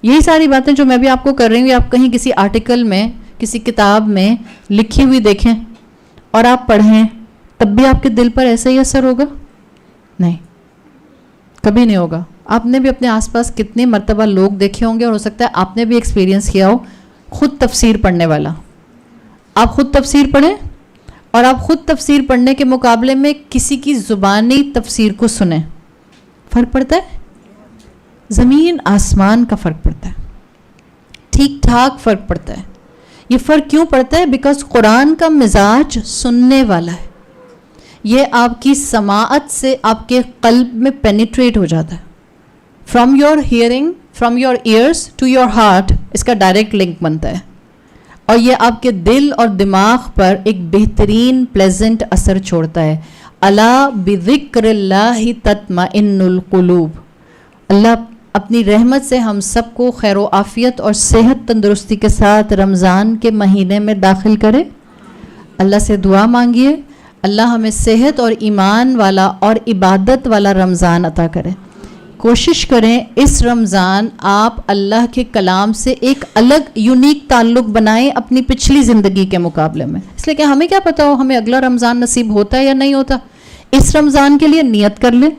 یہی ساری باتیں جو میں بھی آپ کو کر رہی ہوں آپ کہیں کسی آرٹیکل میں کسی کتاب میں لکھی ہوئی دیکھیں اور آپ پڑھیں تب بھی آپ کے دل پر ایسا ہی اثر ہوگا؟ نہیں, کبھی نہیں ہوگا. آپ نے بھی اپنے آس پاس کتنی مرتبہ لوگ دیکھے ہوں گے اور ہو سکتا ہے آپ نے بھی ایکسپیرینس کیا ہو خود تفسیر پڑھنے والا. آپ خود تفسیر پڑھیں اور آپ خود تفسیر پڑھنے کے مقابلے میں کسی کی زبانی تفسیر کو سنیں, فرق پڑتا ہے. زمین آسمان کا فرق پڑتا ہے, ٹھیک ٹھاک فرق پڑتا ہے. یہ فرق کیوں پڑتا ہے؟ بیکاز قرآن کا مزاج سننے والا ہے. یہ آپ کی سماعت سے آپ کے قلب میں پینیٹریٹ ہو جاتا ہے. From your hearing, from your ears to your heart, اس کا ڈائریکٹ لنک بنتا ہے اور یہ آپ کے دل اور دماغ پر ایک بہترین پلیزنٹ اثر چھوڑتا ہے. الا بذکر اللہ تطمئن القلوب. اللہ اپنی رحمت سے ہم سب کو خیر و عافیت اور صحت تندرستی کے ساتھ رمضان کے مہینے میں داخل کرے. اللہ سے دعا مانگیے اللہ ہمیں صحت اور ایمان والا اور عبادت والا رمضان عطا کرے. کوشش کریں اس رمضان آپ اللہ کے کلام سے ایک الگ یونیک تعلق بنائیں اپنی پچھلی زندگی کے مقابلے میں. اس لیے کہ ہمیں کیا پتہ ہو ہمیں اگلا رمضان نصیب ہوتا ہے یا نہیں ہوتا. اس رمضان کے لیے نیت کر لیں,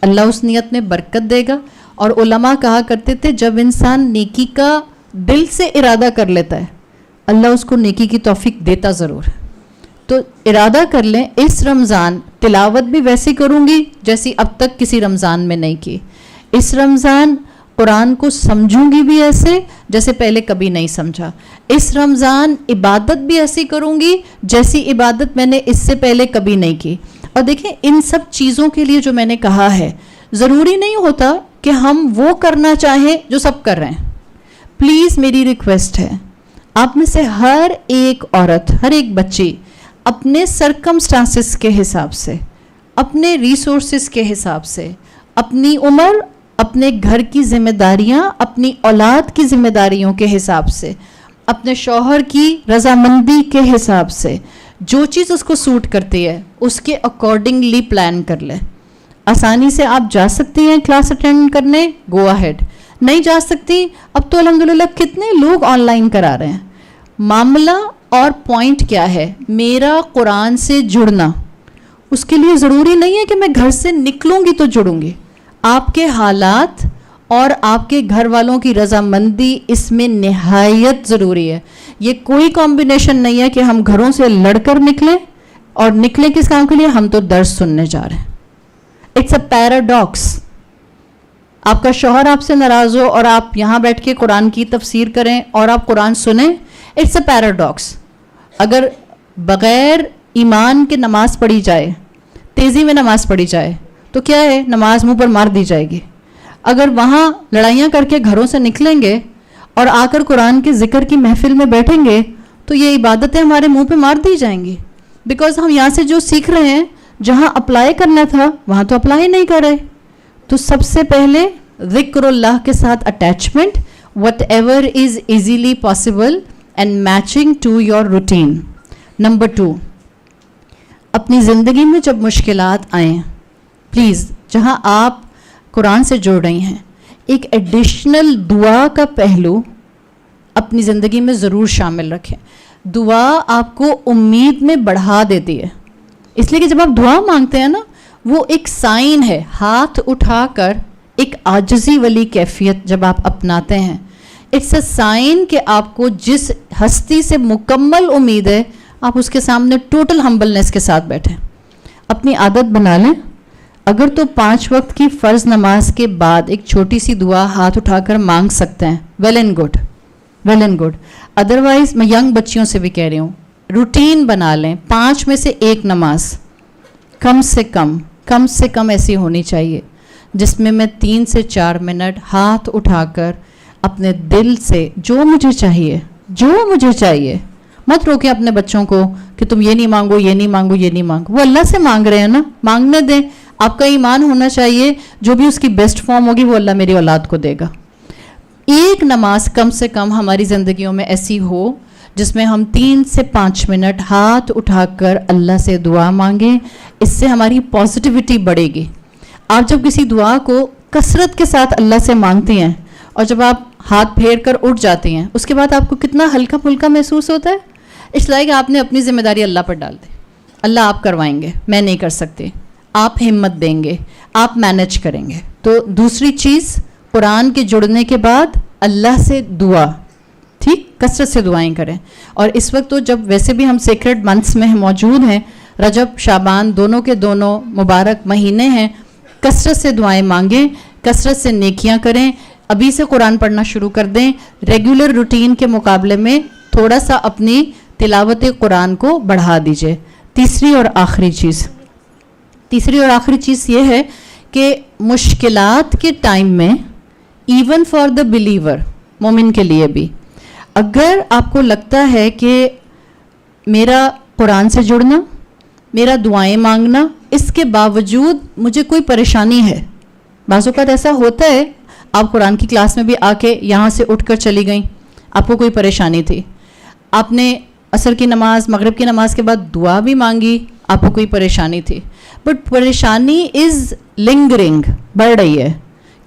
اللہ اس نیت میں برکت دے گا. اور علماء کہا کرتے تھے جب انسان نیکی کا دل سے ارادہ کر لیتا ہے اللہ اس کو نیکی کی توفیق دیتا ضرور ہے. تو ارادہ کر لیں اس رمضان تلاوت بھی ویسی کروں گی جیسی اب تک کسی رمضان میں نہیں کی. اس رمضان قرآن کو سمجھوں گی بھی ایسے جیسے پہلے کبھی نہیں سمجھا. اس رمضان عبادت بھی ایسی کروں گی جیسی عبادت میں نے اس سے پہلے کبھی نہیں کی. اور دیکھیں ان سب چیزوں کے لیے جو میں نے کہا ہے ضروری نہیں ہوتا کہ ہم وہ کرنا چاہیں جو سب کر رہے ہیں. پلیز میری ریکویسٹ ہے آپ میں سے ہر ایک عورت, ہر ایک بچی اپنے سرکمسٹانسز کے حساب سے, اپنے ریسورسز کے حساب سے, اپنی عمر, اپنے گھر کی ذمہ داریاں, اپنی اولاد کی ذمہ داریوں کے حساب سے, اپنے شوہر کی رضامندی کے حساب سے جو چیز اس کو سوٹ کرتی ہے اس کے اکارڈنگلی پلان کر لے. آسانی سے آپ جا سکتی ہیں کلاس اٹینڈ کرنے, گو اہیڈ. نہیں جا سکتی اب تو الحمدللہ کتنے لوگ آن لائن کرا رہے ہیں. معاملہ اور پوائنٹ کیا ہے؟ میرا قرآن سے جڑنا. اس کے لیے ضروری نہیں ہے کہ میں گھر سے نکلوں گی تو جڑوں گی. آپ کے حالات اور آپ کے گھر والوں کی رضامندی اس میں نہایت ضروری ہے. یہ کوئی کمبینیشن نہیں ہے کہ ہم گھروں سے لڑ کر نکلیں اور نکلیں کس کام کے لیے؟ ہم تو درس سننے جا رہے ہیں. It's a paradox. آپ کا شوہر آپ سے ناراض ہو اور آپ یہاں بیٹھ کے قرآن کی تفسیر کریں اور آپ قرآن سنیں, اٹس اے پیراڈاکس. اگر بغیر ایمان کے نماز پڑھی جائے, تیزی میں نماز پڑھی جائے تو کیا ہے؟ نماز منہ پر مار دی جائے گی. اگر وہاں لڑائیاں کر کے گھروں سے نکلیں گے اور آ کر قرآن کے ذکر کی محفل میں بیٹھیں گے تو یہ عبادتیں ہمارے منہ پہ مار دی جائیں گی. بیکاز ہم یہاں سے جو سیکھ رہے ہیں جہاں اپلائی کرنا تھا وہاں تو اپلائی نہیں کر رہے. تو سب سے پہلے ذکر اللہ کے ساتھ attachment, whatever is easily possible and matching to your routine. Number 2, اپنی زندگی میں جب مشکلات آئیں پلیز جہاں آپ قرآن سے جوڑ رہی ہیں ایک ایڈیشنل دعا کا پہلو اپنی زندگی میں ضرور شامل رکھیں. دعا آپ کو امید میں بڑھا دیتی ہے. اس لیے کہ جب آپ دعا مانگتے ہیں نا وہ ایک سائن ہے, ہاتھ اٹھا کر ایک عاجزی والی کیفیت جب آپ اپناتے ہیں, اٹس اے سائن کہ آپ کو جس ہستی سے مکمل امید ہے آپ اس کے سامنے ٹوٹل ہمبلنس کے ساتھ بیٹھیں. اپنی عادت بنا لیں. اگر تو 5 وقت کی فرض نماز کے بعد ایک چھوٹی سی دعا ہاتھ اٹھا کر مانگ سکتے ہیں, well and good, well and good. Otherwise میں ینگ بچیوں سے بھی کہہ رہی ہوں روٹین بنا لیں. 5 میں سے 1 نماز کم سے کم ایسی ہونی چاہیے جس میں 3 سے 4 منٹ ہاتھ اٹھا کر اپنے دل سے جو مجھے چاہیے, مت روکیں اپنے بچوں کو کہ تم یہ نہیں مانگو, یہ نہیں مانگو, یہ نہیں مانگو. وہ اللہ سے مانگ رہے ہیں نا, مانگنے دیں. آپ کا ایمان ہونا چاہیے جو بھی اس کی بیسٹ فارم ہوگی وہ اللہ میری اولاد کو دے گا. 1 نماز کم سے کم ہماری زندگیوں میں ایسی ہو جس میں ہم 3 سے 5 منٹ ہاتھ اٹھا کر اللہ سے دعا مانگیں. اس سے ہماری پازیٹیوٹی بڑھے گی. آپ جب کسی دعا کو کثرت کے ساتھ اللہ سے مانگتی ہیں اور جب آپ ہاتھ پھیر کر اٹھ جاتی ہیں, اس کے بعد آپ کو کتنا ہلکا پھلکا محسوس ہوتا ہے. اس لائے کہ آپ نے اپنی ذمہ داری اللہ پر ڈال دی. اللہ آپ کروائیں گے, میں نہیں کر سکتی. آپ ہمت دیں گے, آپ مینج کریں گے. تو دوسری چیز, قرآن کے جڑنے کے بعد اللہ سے دعا, ٹھیک, کثرت سے دعائیں کریں. اور اس وقت تو جب ویسے بھی ہم سیکرڈ منتھس میں موجود ہیں, رجب شعبان دونوں کے دونوں مبارک مہینے ہیں, کثرت سے دعائیں مانگیں, کثرت سے نیکیاں کریں. ابھی سے قرآن پڑھنا شروع کر دیں. ریگولر روٹین کے مقابلے میں تھوڑا سا اپنی تلاوت قرآن کو بڑھا دیجئے. تیسری اور آخری چیز یہ ہے کہ مشکلات کے ٹائم میں ایون فار دا بلیور, مومن کے لیے بھی, اگر آپ کو لگتا ہے کہ میرا قرآن سے جڑنا, میرا دعائیں مانگنا, اس کے باوجود مجھے کوئی پریشانی ہے. بعض اوقات ایسا ہوتا ہے, آپ قرآن کی کلاس میں بھی آ کے یہاں سے اٹھ کر چلی گئیں, آپ کو کوئی پریشانی تھی. آپ نے عصر کی نماز, مغرب کی نماز کے بعد دعا بھی مانگی, آپ کو کوئی پریشانی تھی. بٹ پریشانی از لنگرنگ, بڑھ رہی ہے.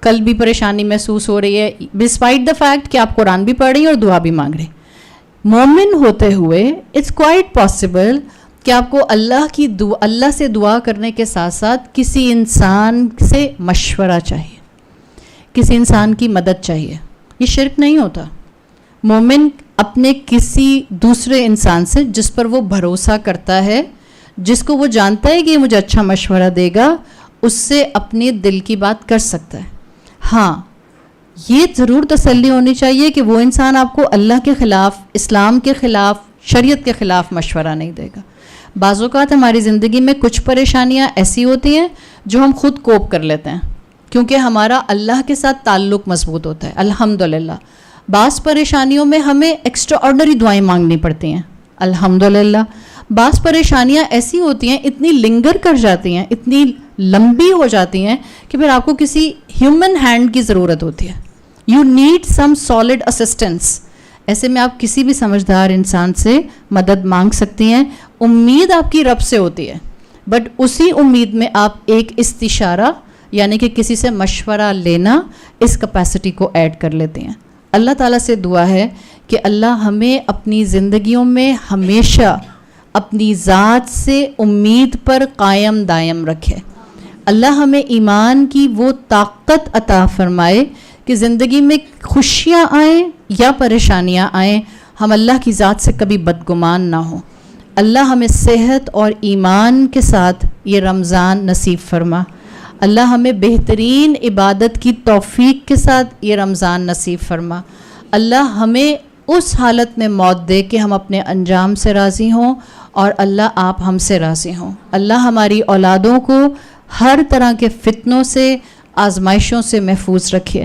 کل بھی پریشانی محسوس ہو رہی ہے ڈسپائٹ دا فیکٹ کہ آپ قرآن بھی پڑھ رہی ہیں اور دعا بھی مانگ رہے ہیں. مومن ہوتے ہوئے اٹس کوائٹ پاسبل کہ آپ کو اللہ سے دعا کرنے کے ساتھ ساتھ کسی انسان سے مشورہ چاہیے, کسی انسان کی مدد چاہیے. یہ شرک نہیں ہوتا. مومن اپنے کسی دوسرے انسان سے جس پر وہ بھروسہ کرتا ہے, جس کو وہ جانتا ہے کہ یہ مجھے اچھا مشورہ دے گا, اس سے اپنے دل کی بات کر سکتا ہے. ہاں, یہ ضرور تسلی ہونی چاہیے کہ وہ انسان آپ کو اللہ کے خلاف, اسلام کے خلاف, شریعت کے خلاف مشورہ نہیں دے گا. بعض اوقات ہماری زندگی میں کچھ پریشانیاں ایسی ہوتی ہیں جو ہم خود کوپ کر لیتے ہیں کیونکہ ہمارا اللہ کے ساتھ تعلق مضبوط ہوتا ہے, الحمدللہ. بعض پریشانیوں میں ہمیں ایکسٹرا آرڈنری دعائیں مانگنی پڑتی ہیں, الحمدللہ. بعض پریشانیاں ایسی ہوتی ہیں, اتنی لنگر کر جاتی ہیں, اتنی لمبی ہو جاتی ہیں کہ پھر آپ کو کسی ہیومن ہینڈ کی ضرورت ہوتی ہے. You need some solid assistance. ایسے میں آپ کسی بھی سمجھدار انسان سے مدد مانگ سکتی ہیں. امید آپ کی رب سے ہوتی ہے, بٹ اسی امید میں آپ ایک استشارہ یعنی کہ کسی سے مشورہ لینا, اس کیپیسٹی کو ایڈ کر لیتے ہیں. اللہ تعالیٰ سے دعا ہے کہ اللہ ہمیں اپنی زندگیوں میں ہمیشہ اپنی ذات سے امید پر قائم دائم رکھے. اللہ ہمیں ایمان کی وہ طاقت عطا فرمائے کہ زندگی میں خوشیاں آئیں یا پریشانیاں آئیں, ہم اللہ کی ذات سے کبھی بدگمان نہ ہوں. اللہ ہمیں صحت اور ایمان کے ساتھ یہ رمضان نصیب فرما. اللہ ہمیں بہترین عبادت کی توفیق کے ساتھ یہ رمضان نصیب فرما. اللہ ہمیں اس حالت میں موت دے کہ ہم اپنے انجام سے راضی ہوں, اور اللہ آپ ہم سے راضی ہوں. اللہ ہماری اولادوں کو ہر طرح کے فتنوں سے, آزمائشوں سے محفوظ رکھے.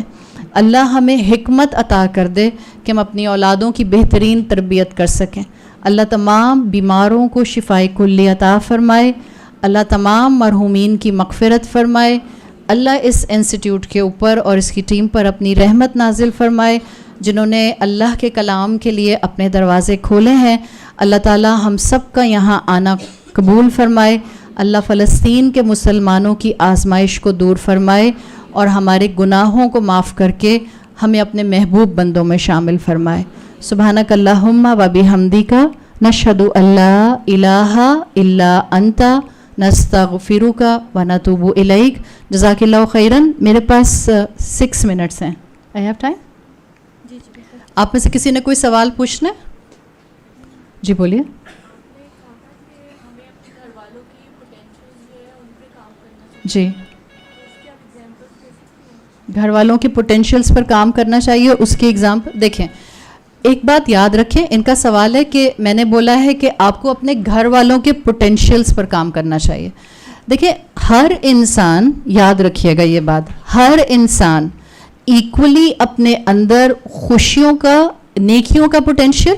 اللہ ہمیں حکمت عطا کر دے کہ ہم اپنی اولادوں کی بہترین تربیت کر سکیں. اللہ تمام بیماروں کو شفائے کلی عطا فرمائے. اللہ تمام مرحومین کی مغفرت فرمائے. اللہ اس انسٹیٹیوٹ کے اوپر اور اس کی ٹیم پر اپنی رحمت نازل فرمائے جنہوں نے اللہ کے کلام کے لیے اپنے دروازے کھولے ہیں. اللہ تعالی ہم سب کا یہاں آنا قبول فرمائے. اللہ فلسطین کے مسلمانوں کی آزمائش کو دور فرمائے اور ہمارے گناہوں کو معاف کر کے ہمیں اپنے محبوب بندوں میں شامل فرمائے. سبحانک اللہم و بحمدک نشہد ان لا الہ الا انت نستغفرک و نتوب الیک. جزاک اللہ خیراً. میرے پاس 6 منٹس ہیں. I have time? آپ میں سے کسی نے کوئی سوال پوچھنا ہے؟ جی بولیے. جی, گھر والوں کے پوٹینشیلز پر کام کرنا چاہیے, اس کی ایگزامپل دیکھیں. ایک بات یاد رکھیں, ان کا سوال ہے کہ میں نے بولا ہے کہ آپ کو اپنے گھر والوں کے پوٹینشیلز پر کام کرنا چاہیے. دیکھیں, ہر انسان, یاد رکھیے گا یہ بات, ہر انسان ایکولی اپنے اندر خوشیوں کا, نیکیوں کا پوٹینشیل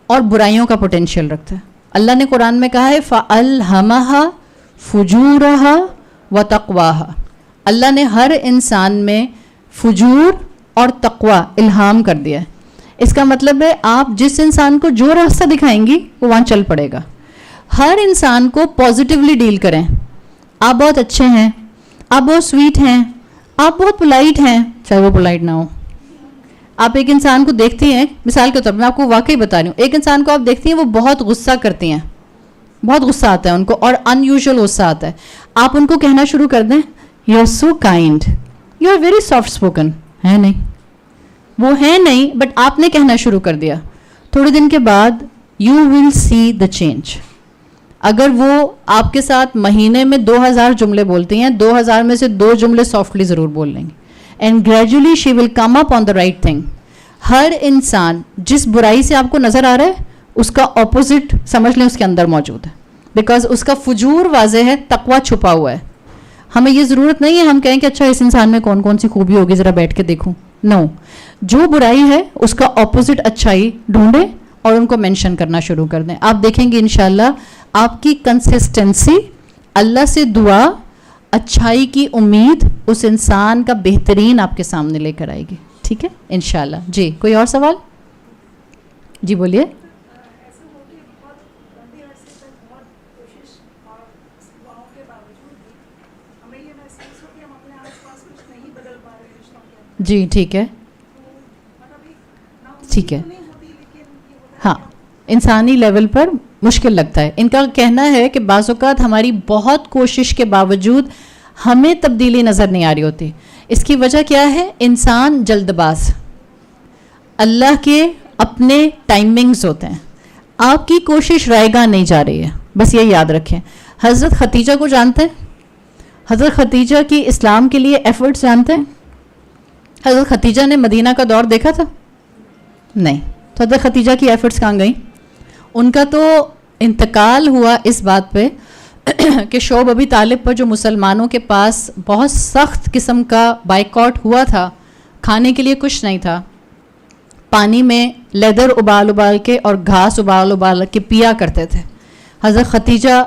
اور برائیوں کا پوٹینشیل رکھتا ہے. اللہ نے قرآن میں کہا ہے فَأَلْهَمَهَا فُجُورَهَا وَتَقْوَاهَا. اللہ نے ہر انسان میں فجور اور تقوی الہام کر دیا ہے. اس کا مطلب ہے آپ جس انسان کو جو راستہ دکھائیں گی وہ وہاں چل پڑے گا. ہر انسان کو پازیٹیولی ڈیل کریں. آپ بہت اچھے ہیں, آپ بہت سویٹ ہیں, آپ بہت پولائٹ ہیں, چاہے وہ پولائٹ نہ ہو. آپ ایک انسان کو دیکھتی ہیں, مثال کے طور پر میں آپ کو واقعی بتا رہی ہوں, ایک انسان کو آپ دیکھتی ہیں وہ بہت غصہ کرتی ہیں, بہت غصہ آتا ہے ان کو اور ان یوزول غصہ آتا ہے. آپ ان کو کہنا شروع کر دیں you are so kind, you are very soft spoken. ہے نہیں, وہ ہے نہیں, بٹ آپ نے کہنا شروع کر دیا. تھوڑے دن کے بعد you will C the change. اگر وہ آپ کے ساتھ مہینے میں 2000 جملے بولتی ہیں, 2000 میں سے 2 جملے سافٹلی ضرور بول لیں گے. And gradually she will come up on the right thing. ہر انسان جس برائی سے آپ کو نظر آ رہا ہے اس کا اپوزٹ سمجھ لیں اس کے اندر موجود ہے, بیکاز اس کا فجور واضح ہے, تقویٰ چھپا ہوا ہے. ہمیں یہ ضرورت نہیں ہے ہم کہیں کہ اچھا اس انسان میں کون کون سی خوبی ہوگی ذرا بیٹھ کے دیکھوں. نو, جو برائی ہے اس کا اپوزٹ اچھائی ڈھونڈیں اور ان کو مینشن کرنا شروع کر دیں. آپ دیکھیں گے انشاءاللہ آپ کی کنسسٹنسی, اللہ سے دعا, اچھائی کی امید اس انسان کا بہترین آپ کے سامنے لے کر آئے گی. ٹھیک ہے انشاءاللہ. جی کوئی اور سوال؟ جی بولیے. جی ٹھیک ہے, ٹھیک ہے. ہاں, انسانی لیول پر مشکل لگتا ہے. ان کا کہنا ہے کہ بعض اوقات ہماری بہت کوشش کے باوجود ہمیں تبدیلی نظر نہیں آ رہی ہوتی. اس کی وجہ کیا ہے؟ انسان جلد باز. اللہ کے اپنے ٹائمنگز ہوتے ہیں. آپ کی کوشش رائے گاہ نہیں جا رہی ہے, بس یہ یاد رکھیں. حضرت خدیجہ کو جانتے ہیں؟ حضرت خدیجہ کی اسلام کے لیے ایفرٹس جانتے ہیں؟ حضرت خدیجہ نے مدینہ کا دور دیکھا تھا؟ نہیں. تو حضرت خدیجہ کی ایفرٹس کہاں گئیں؟ ان کا تو انتقال ہوا اس بات پہ کہ شعیب ابی طالب پر جو مسلمانوں کے پاس بہت سخت قسم کا بائیکاٹ ہوا تھا, کھانے کے لیے کچھ نہیں تھا, پانی میں لیدر ابال ابال کے اور گھاس ابال ابال کے پیا کرتے تھے. حضرت خدیجہ